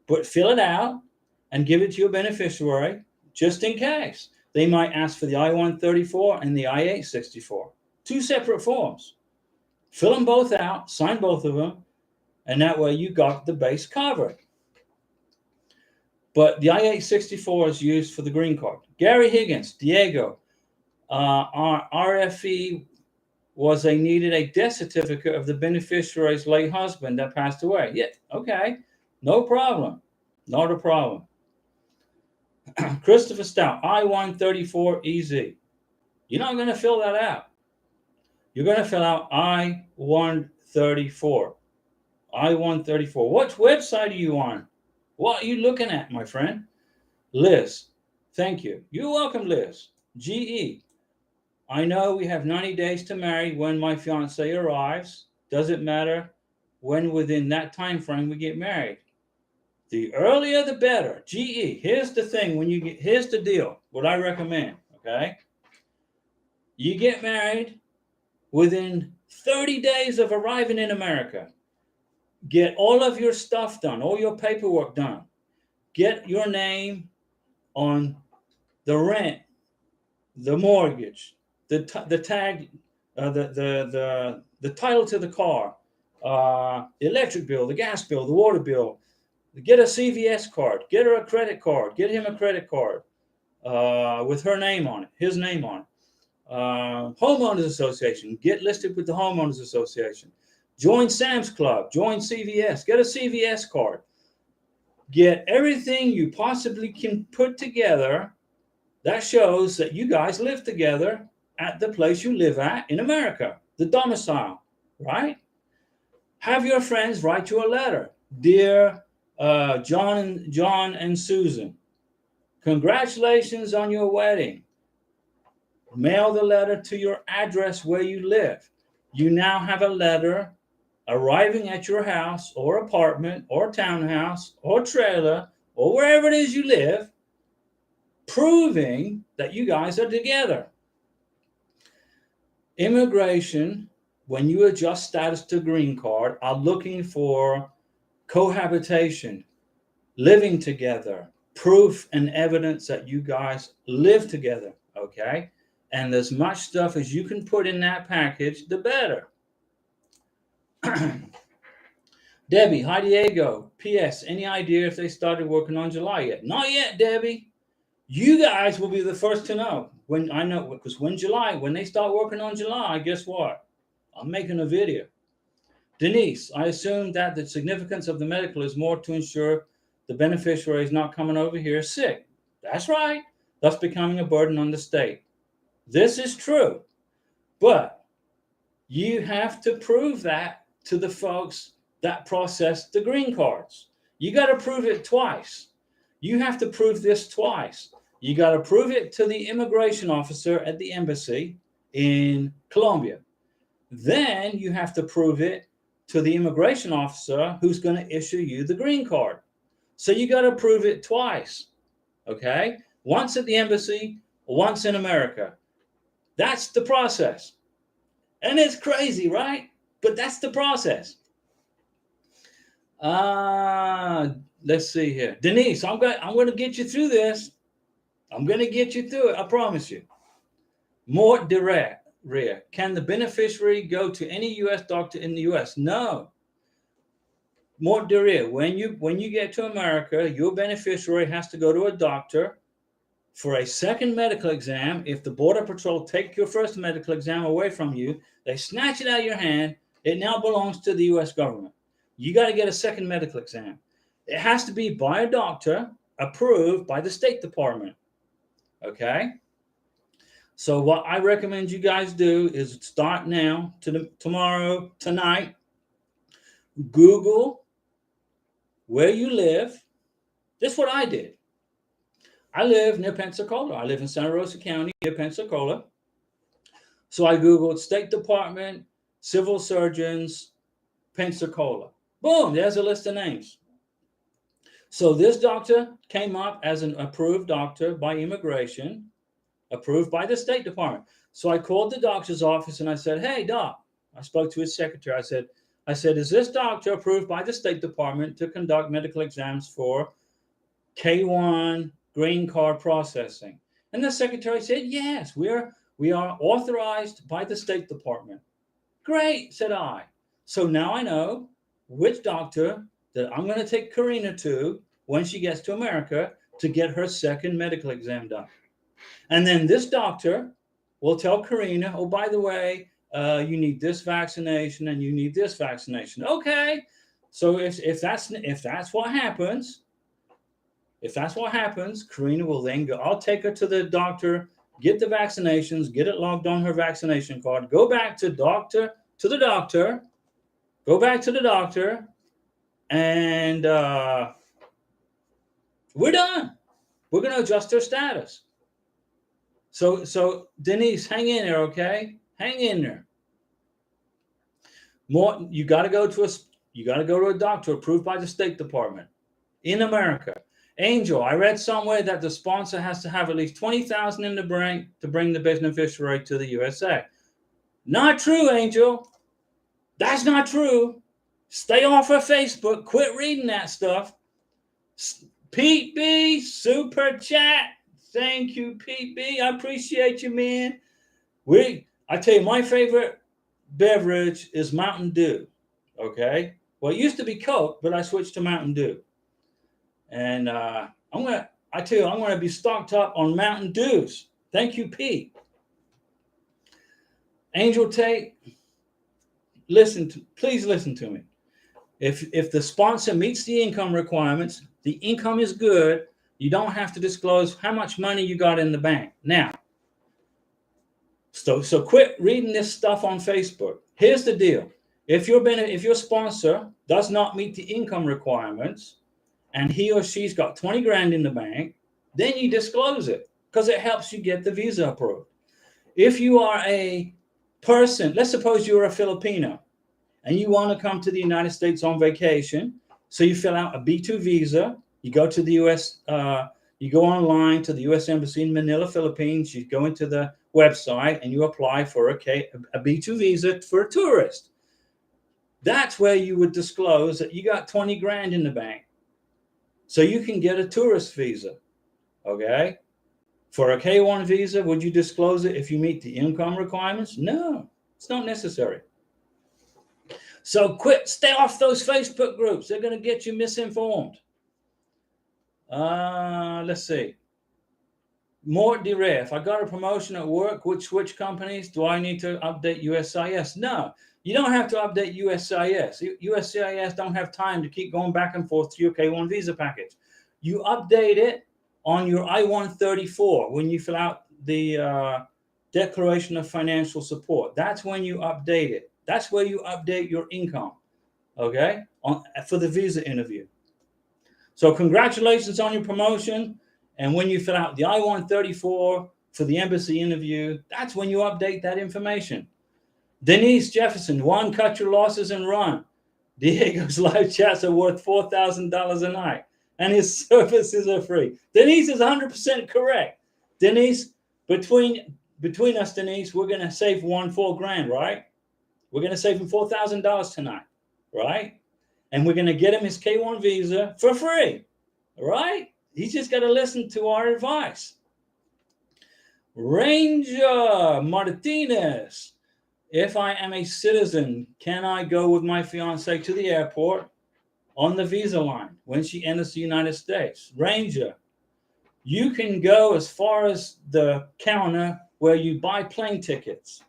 Speaker 1: But fill it out and give it to your beneficiary just in case. They might ask for the I-134 and the I-864. Two separate forms. Fill them both out, sign both of them, and that way you got the base covered. But the I-864 is used for the green card. Gary Higgins, Diego, our RFE was they needed a death certificate of the beneficiary's late husband that passed away. Yeah, okay, no problem, not a problem. Christopher Stout, I-134 EZ. You're not going to fill that out. You're going to fill out I-134. I-134. What website are you on? What are you looking at, my friend? Liz, thank you. You're welcome, Liz. GE. I know we have 90 days to marry when my fiance arrives. Doesn't matter when within that time frame we get married. The earlier the better. GE. Here's the thing. Here's the deal. What I recommend. Okay. You get married within 30 days of arriving in America. Get all of your stuff done, all your paperwork done. Get your name on the rent, the mortgage, the tag, the title to the car, the electric bill, the gas bill, the water bill. Get a CVS card. Get her a credit card. Get him a credit card with her name on it, his name on it. Homeowners Association. Get listed with the Homeowners Association. Join Sam's Club. Join CVS. Get a CVS card. Get everything you possibly can put together that shows that you guys live together at the place you live at in America, the domicile, right? Have your friends write you a letter. Dear John and Susan, congratulations on your wedding. Mail the letter to your address where you live. You now have a letter arriving at your house or apartment or townhouse or trailer or wherever it is you live, proving that you guys are together. Immigration, when you adjust status to green card, are looking for cohabitation, living together, proof and evidence that you guys live together, okay? And as much stuff as you can put in that package, the better. Debbie, hi Diego. P.S. Any idea if they started working on July yet? Not yet, Debbie. You guys will be the first to know. When I know, because when they start working on July, guess what? I'm making a video. Denise, I assume that the significance of the medical is more to ensure the beneficiary is not coming over here sick. That's right. Thus becoming a burden on the state. This is true. But you have to prove that to the folks that process the green cards. You got to prove it twice. You have to prove this twice. You got to prove it to the immigration officer at the embassy in Colombia. Then you have to prove it to the immigration officer who's going to issue you the green card. So you got to prove it twice. Okay? Once at the embassy, once in America. That's the process. And it's crazy, right? But that's the process. Let's see here. Denise, I'm going to get you through this. I'm going to get you through it. I promise you. More direct. Can the beneficiary go to any U.S. doctor in the U.S.? No. More direct. When you get to America, your beneficiary has to go to a doctor for a second medical exam. If the Border Patrol take your first medical exam away from you, they snatch it out of your hand. It now belongs to the U.S. government. You got to get a second medical exam. It has to be by a doctor approved by the State Department. Okay? So what I recommend you guys do is start now, tomorrow, tonight. Google where you live. This is what I did. I live near Pensacola. I live in Santa Rosa County near Pensacola. So I Googled State Department, Civil Surgeons, Pensacola. Boom, there's a list of names. So this doctor came up as an approved doctor by immigration, approved by the State Department. So I called the doctor's office and I said, hey, doc, I spoke to his secretary. I said, is this doctor approved by the State Department to conduct medical exams for K-1 green card processing? And the secretary said, yes, we are authorized by the State Department. Great, said I. So now I know which doctor that I'm going to take Karina to when she gets to America to get her second medical exam done. And then this doctor will tell Karina, oh, by the way, you need this vaccination and you need this vaccination. Okay. So if that's what happens, Karina will then go, I'll take her to the doctor, get the vaccinations, get it logged on her vaccination card, go back to the doctor, and we're done. We're going to adjust her status. So Denise, hang in there, okay? Hang in there. You got to go to a doctor approved by the State Department in America. Angel, I read somewhere that the sponsor has to have at least $20,000 in the bank to bring the beneficiary to the USA. Not true, Angel. That's not true. Stay off of Facebook. Quit reading that stuff. Pete B, super chat. Thank you, Pete B. I appreciate you, man. I tell you, my favorite beverage is Mountain Dew. Okay. Well, it used to be Coke, but I switched to Mountain Dew. And I'm gonna be stocked up on Mountain Dews. Thank you, Pete. Angel Tate, please listen to me. If the sponsor meets the income requirements, the income is good. You don't have to disclose how much money you got in the bank. Now, so quit reading this stuff on Facebook. Here's the deal. If your sponsor does not meet the income requirements and he or she's got 20 grand in the bank, then you disclose it because it helps you get the visa approved. If you are a person, let's suppose you're a Filipino and you want to come to the United States on vacation, so you fill out a B2 visa. You go to the U.S. You go online to the U.S. Embassy in Manila, Philippines. You go into the website and you apply for a B2 visa for a tourist. That's where you would disclose that you got 20 grand in the bank, so you can get a tourist visa. Okay. For a K1 visa, would you disclose it if you meet the income requirements? No, it's not necessary. So stay off those Facebook groups. They're going to get you misinformed. Let's see. Mort Dire, if I got a promotion at work, which companies do I need to update USCIS? No, you don't have to update USCIS. USCIS don't have time to keep going back and forth to your K1 visa package. You update it on your I-134 when you fill out the Declaration of Financial Support. That's when you update it. That's where you update your income, okay, for the visa interview. So congratulations on your promotion. And when you fill out the I-134 for the embassy interview, that's when you update that information. Denise Jefferson, one, cut your losses and run. Diego's live chats are worth $4,000 a night, and his services are free. Denise is 100% correct. Denise, between us, Denise, we're going to save $4 grand, right? We're going to save him $4,000 tonight, right? And we're going to get him his K1 visa for free, right? He's just got to listen to our advice. Ranger Martinez, if I am a citizen, can I go with my fiance to the airport on the visa line when she enters the United States? Ranger, you can go as far as the counter where you buy plane tickets.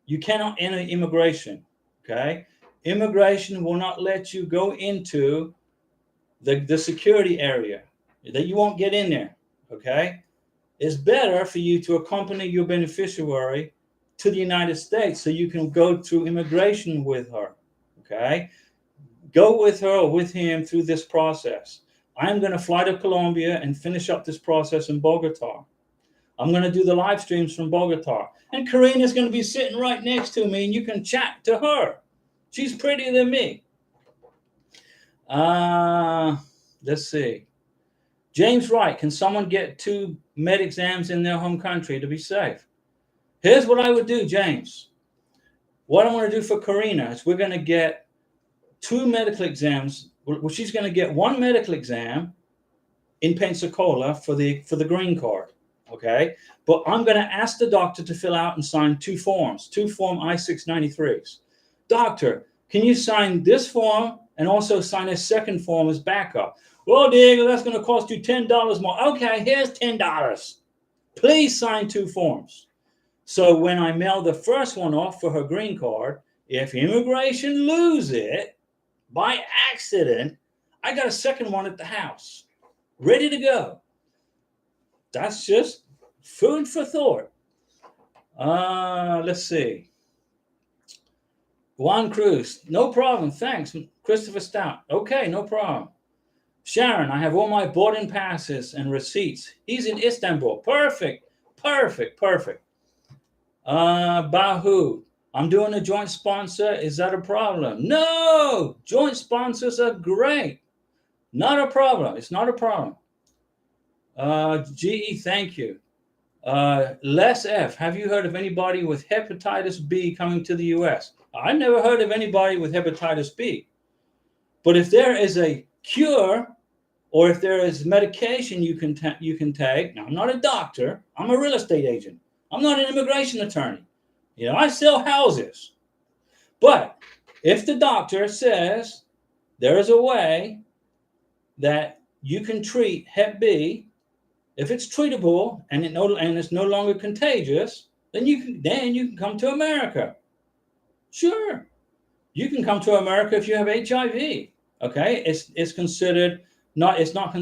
Speaker 1: You cannot enter immigration, okay? Immigration will not let you go into the security area. That you won't get in there, okay? It's better for you to accompany your beneficiary to the United States so you can go through immigration with her, okay? Go with her or with him through this process. I'm going to fly to Colombia and finish up this process in Bogota. I'm going to do the live streams from Bogota. And Karina's going to be sitting right next to me, and you can chat to her. She's prettier than me. Let's see. James Wright, can someone get 2 med exams in their home country to be safe? Here's what I would do, James. What I'm going to do for Karina is we're going to get 2 medical exams. Well, she's going to get 1 medical exam in Pensacola for the green card, okay? But I'm going to ask the doctor to fill out and sign 2 forms, 2 Form I-693s. Doctor, can you sign this form and also sign a second form as backup? Well, Diego, that's going to cost you $10 more. Okay, here's $10. Please sign 2 forms. So when I mail the first one off for her green card, if immigration lose it by accident, I got a second one at the house, ready to go. That's just food for thought. Let's see. Juan Cruz, no problem. Thanks. Christopher Stout. Okay, no problem. Sharon, I have all my boarding passes and receipts. He's in Istanbul. Perfect. Bahu, I'm doing a joint sponsor. Is that a problem? No, joint sponsors are great. Not a problem. It's not a problem. GE, thank you. Les F, have you heard of anybody with hepatitis B coming to the U.S.? I've never heard of anybody with hepatitis B. But if there is a cure or if there is medication you can take, now I'm not a doctor, I'm a real estate agent. I'm not an immigration attorney. You know, I sell houses. But if the doctor says there is a way that you can treat Hep B, if it's treatable and it's no longer contagious, then you can come to America. Sure, you can come to America if you have HIV. Okay, it's considered it's not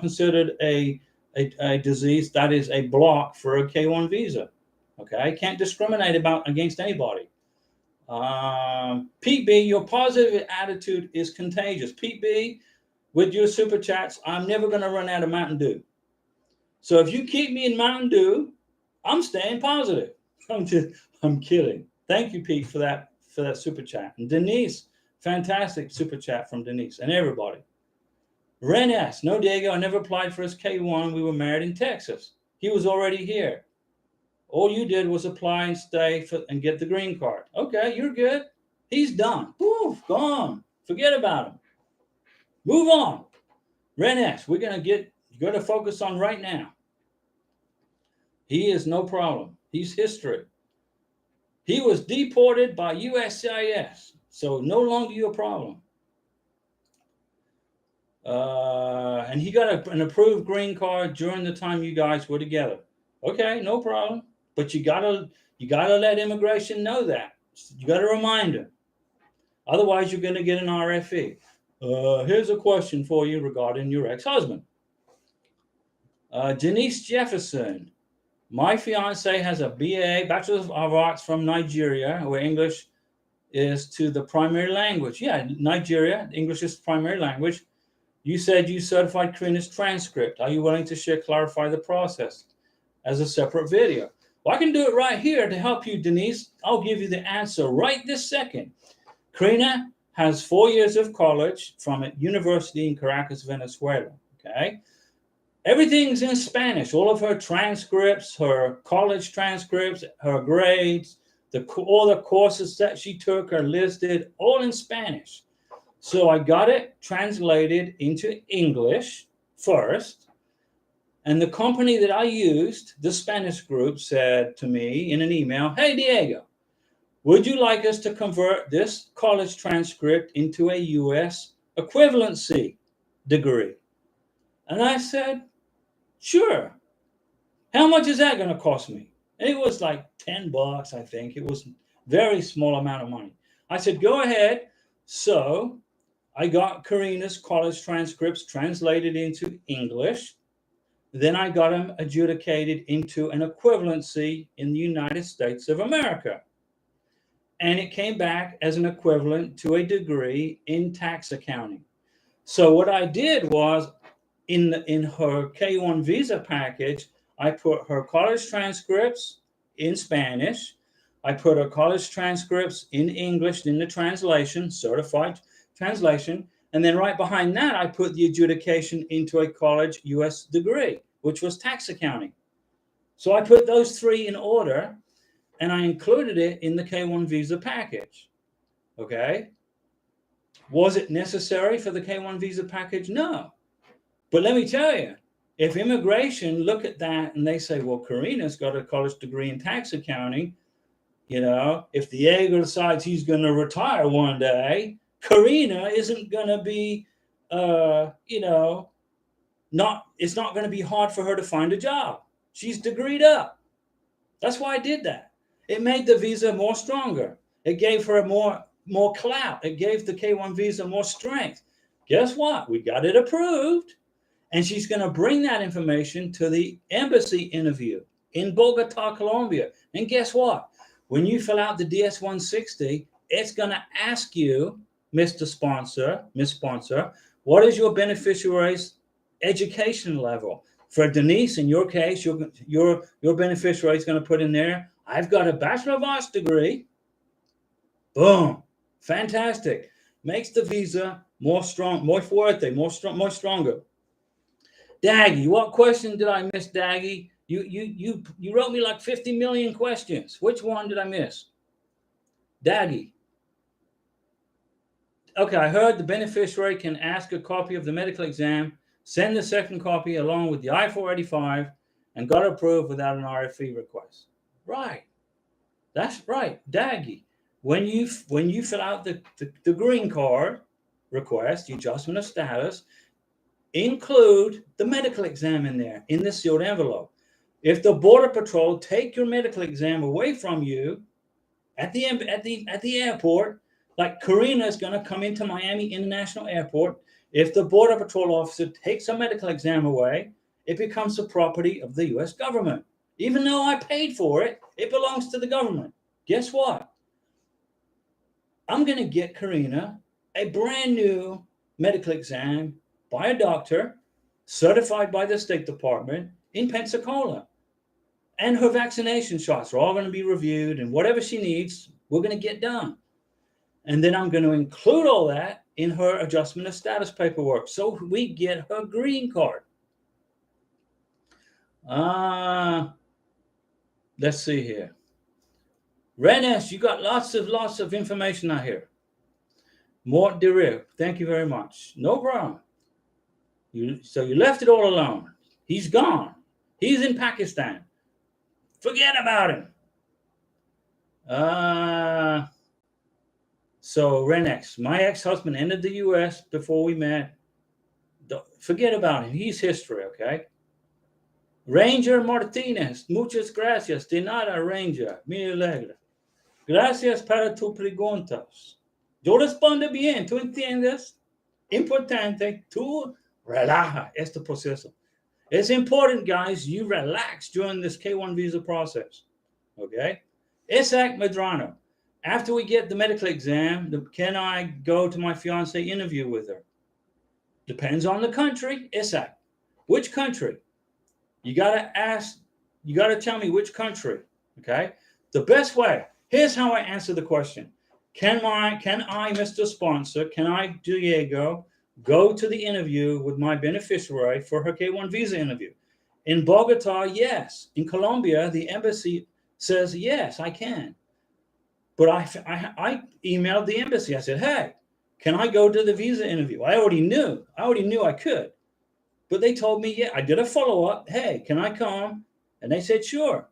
Speaker 1: considered a disease that is a block for a K1 visa. Okay, can't discriminate against anybody. Pete B, your positive attitude is contagious. Pete B, with your super chats, I'm never going to run out of Mountain Dew. So if you keep me in Mountain Dew, I'm staying positive. I'm kidding. Thank you, Pete, for for that super chat. And Denise, fantastic super chat from Denise and everybody. Ren S. No, Diego, I never applied for his K1. We were married in Texas. He was already here. All you did was apply and stay and get the green card. Okay, you're good. He's done. Poof, gone. Forget about him. Move on. Ren S. We're going to focus on right now. He is no problem. He's history. He was deported by USCIS, so no longer your problem. And he got an approved green card during the time you guys were together. Okay, no problem. But you gotta let immigration know that. You gotta remind them. Otherwise, you're gonna get an RFE. Here's a question for you regarding your ex-husband. Denise Jefferson. My fiance has a BA, Bachelor of Arts from Nigeria, where English is to the primary language. Yeah, Nigeria, English is primary language. You said you certified Karina's transcript. Are you willing to clarify the process as a separate video? Well, I can do it right here to help you, Denise. I'll give you the answer right this second. Karina has 4 years of college from a university in Caracas, Venezuela. Okay. Everything's in Spanish. All of her transcripts, her college transcripts, her grades, all the courses that she took are listed all in Spanish. So I got it translated into English first. And the company that I used, the Spanish group, said to me in an email, hey, Diego, would you like us to convert this college transcript into a U.S. equivalency degree? And I said, sure. How much is that going to cost me? And it was like $10, I think. It was a very small amount of money. I said, go ahead. So I got Karina's college transcripts translated into English. Then I got them adjudicated into an equivalency in the United States of America. And it came back as an equivalent to a degree in tax accounting. So what I did was, in her K1 visa package, I put her college transcripts in Spanish. I put her college transcripts in English in the translation, certified translation. And then right behind that, I put the adjudication into a college U.S. degree, which was tax accounting. So I put those three in order, and I included it in the K1 visa package. Okay. Was it necessary for the K1 visa package? No. But let me tell you, if immigration look at that and they say, well, Karina's got a college degree in tax accounting, if Diego decides he's going to retire one day, Karina isn't going to be, it's not going to be hard for her to find a job. She's degreed up. That's why I did that. It made the visa more stronger. It gave her more clout. It gave the K1 visa more strength. Guess what? We got it approved. And she's going to bring that information to the embassy interview in Bogota, Colombia. And guess what? When you fill out the DS-160, it's going to ask you, Mr. Sponsor, Miss Sponsor, what is your beneficiary's education level? For Denise, in your case, your beneficiary is going to put in there, I've got a Bachelor of Arts degree. Boom. Fantastic. Makes the visa more strong, more fuerte, more stronger. Daggy, what question did I miss, Daggy? You wrote me like 50 million questions. Which one did I miss? Daggy. Okay, I heard the beneficiary can ask a copy of the medical exam, send the second copy along with the I-485, and got approved without an RFE request. Right. That's right, Daggy. When you fill out the green card request, the adjustment of status, include the medical exam in there in the sealed envelope. If the Border Patrol take your medical exam away from you at the airport, like Karina is going to come into Miami International Airport, if the Border Patrol officer takes a medical exam away, it becomes the property of the U.S. government. Even though I paid for it, it belongs to the government. Guess what? I'm going to get Karina a brand new medical exam by a doctor, certified by the State Department in Pensacola. And her vaccination shots are all going to be reviewed, and whatever she needs, we're going to get done. And then I'm going to include all that in her adjustment of status paperwork so we get her green card. Let's see here. Renes, you got lots of information out here. Mort Derib, thank you very much. No problem. So you left it all alone. He's gone. He's in Pakistan. Forget about him. So Renex, my ex-husband entered the U.S. before we met. Forget about him. He's history, okay? Ranger Martinez, muchas gracias. De nada, Ranger. Me alegra. Gracias para tus preguntas. Yo respondo bien, ¿tú entiendes? Importante, tú relaja este proceso. It's important, guys, you relax during this K-1 visa process, okay? Isaac Medrano, after we get the medical exam, can I go to my fiance interview with her? Depends on the country. Isaac, which country? You got to ask, you got to tell me which country, okay? The best way, here's how I answer the question. Can I, Mr. Sponsor, can I, Diego, go to the interview with my beneficiary for her K-1 visa interview? In Bogota, yes. In Colombia, the embassy says, yes, I can. But I emailed the embassy. I said, hey, can I go to the visa interview? I already knew I could. But they told me, yeah, I did a follow-up. Hey, can I come? And they said, sure.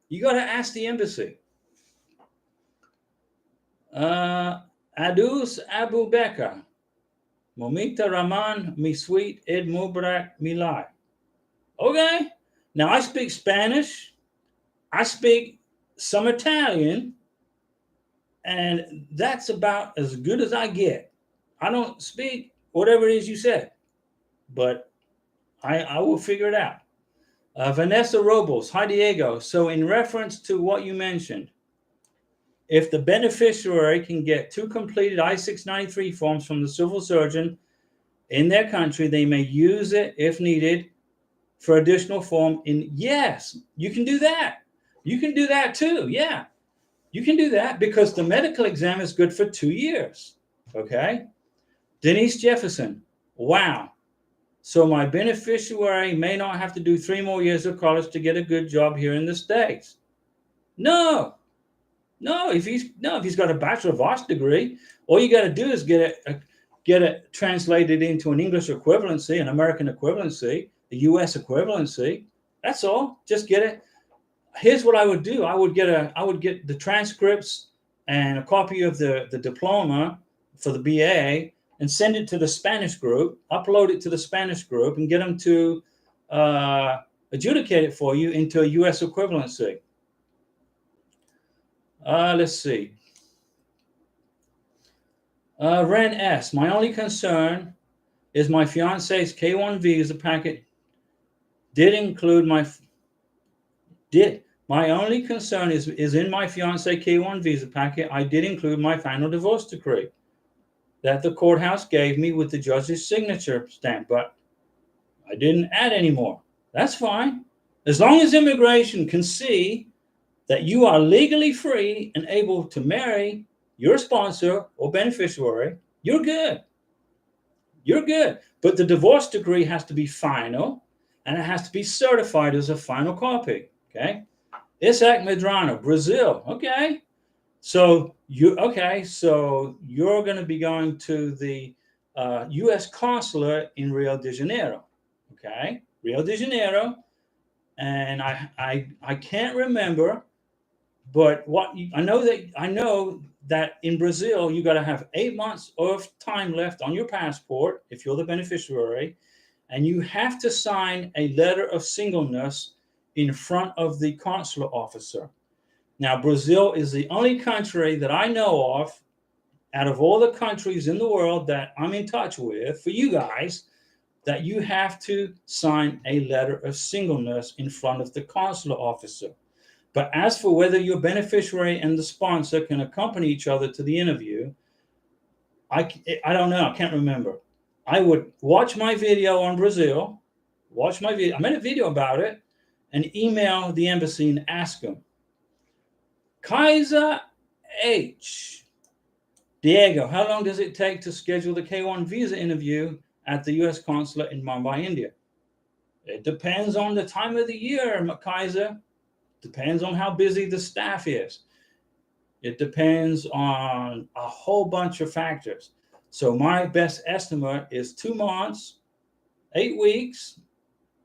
Speaker 1: You got to ask the embassy. Adus Abu Bakr. Momita Rahman, mi sweet Ed Mubarak Milai. Okay. Now I speak Spanish. I speak some Italian. And that's about as good as I get. I don't speak whatever it is you said. But I will figure it out. Vanessa Robles. Hi, Diego. So in reference to what you mentioned, if the beneficiary can get 2 completed I-693 forms from the civil surgeon in their country, they may use it if needed for additional form. Yes, you can do that. You can do that too. Yeah, you can do that because the medical exam is good for 2 years. Okay. Denise Jefferson. Wow. So my beneficiary may not have to do 3 more years of college to get a good job here in the States. No. If he's got a Bachelor of Arts degree, all you got to do is get it translated into an English equivalency, an American equivalency, the U.S. equivalency. That's all. Just get it. Here's what I would do. I would get the transcripts and a copy of the diploma for the BA and send it to the Spanish group, upload it to the Spanish group, and get them to adjudicate it for you into a U.S. equivalency. Let's see. Ren S. My only concern is my fiance's K-1 visa packet My only concern is in my fiance K-1 visa packet, I did include my final divorce decree that the courthouse gave me with the judge's signature stamp, but I didn't add any more. That's fine. As long as immigration can see that you are legally free and able to marry your sponsor or beneficiary, you're good. You're good. But the divorce decree has to be final, and it has to be certified as a final copy. Okay. Isaac Medrano, Brazil. Okay. So you're going to be going to the U.S. Consular in Rio de Janeiro. Okay. Rio de Janeiro. And I can't remember, but I know that in Brazil you got to have 8 months of time left on your passport if you're the beneficiary, and you have to sign a letter of singleness in front of the consular officer. Now, Brazil is the only country that I know of out of all the countries in the world that I'm in touch with for you guys that you have to sign a letter of singleness in front of the consular officer. But as for whether your beneficiary and the sponsor can accompany each other to the interview, I don't know. I can't remember. I would watch my video on Brazil, I made a video about it, and email the embassy and ask them. Kaiser H. Diego, how long does it take to schedule the K1 visa interview at the U.S. consulate in Mumbai, India? It depends on the time of the year, Kaiser. Depends on how busy the staff is. It depends on a whole bunch of factors. So my best estimate is 2 months, 8 weeks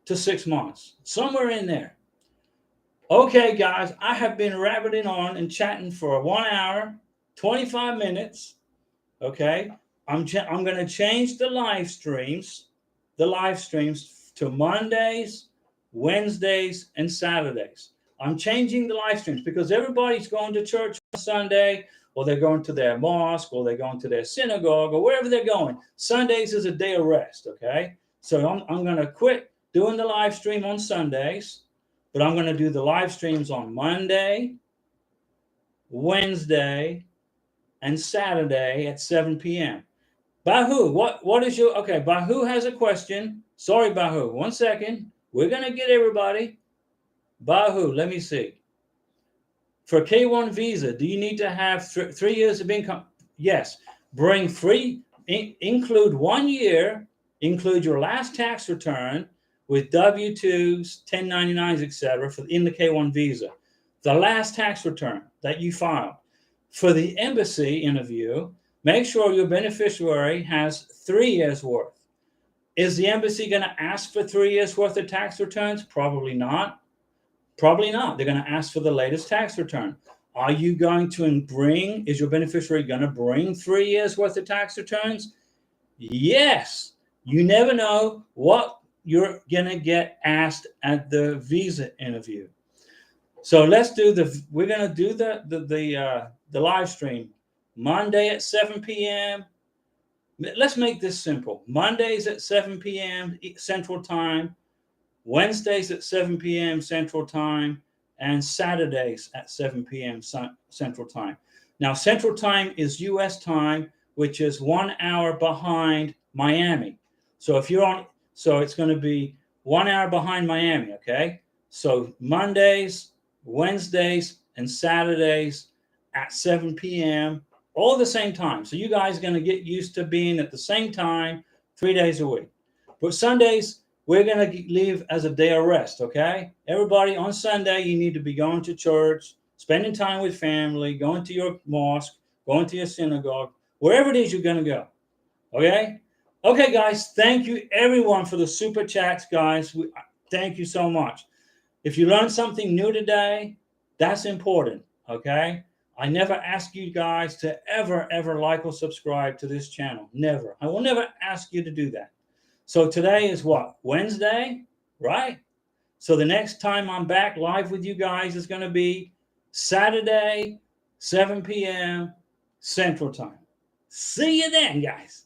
Speaker 1: to 6 months, somewhere in there. Okay, guys, I have been rabbiting on and chatting for 1 hour, 25 minutes. Okay, I'm going to change the live streams to Mondays, Wednesdays, and Saturdays. I'm changing the live streams because everybody's going to church on Sunday, or they're going to their mosque, or they're going to their synagogue, or wherever they're going. Sundays is a day of rest, okay? So I'm going to quit doing the live stream on Sundays, but I'm going to do the live streams on Monday, Wednesday, and Saturday at 7 p.m. Bahu, what is your, okay, Bahu has a question. Sorry, Bahu, 1 second. We're going to get everybody. Bahu, let me see. For K1 visa, do you need to have 3 years of income? Yes. Bring include 1 year, include your last tax return with W-2s, 1099s, etc. in the K1 visa. The last tax return that you filed. For the embassy interview, make sure your beneficiary has 3 years worth. Is the embassy going to ask for 3 years worth of tax returns? Probably not. Probably not. They're going to ask for the latest tax return. Are you going to bring, is your beneficiary going to bring 3 years worth of tax returns? Yes. You never know what you're going to get asked at the visa interview. So we're going to do the live stream Monday at 7 p.m. Let's make this simple. Mondays at 7 p.m. Central Time, Wednesdays at 7 p.m. Central Time, and Saturdays at 7 p.m. Central Time. Now, Central Time is U.S. time, which is 1 hour behind Miami. So it's going to be 1 hour behind Miami, okay? So Mondays, Wednesdays, and Saturdays at 7 p.m., all the same time. So you guys are going to get used to being at the same time 3 days a week. But Sundays, we're going to leave as a day of rest, okay? Everybody, on Sunday, you need to be going to church, spending time with family, going to your mosque, going to your synagogue, wherever it is you're going to go, okay? Okay, guys, thank you, everyone, for the super chats, guys. Thank you so much. If you learned something new today, that's important, okay? I never ask you guys to ever like or subscribe to this channel. Never. I will never ask you to do that. So today is what? Wednesday, right? So the next time I'm back live with you guys is going to be Saturday, 7 p.m. Central Time. See you then, guys.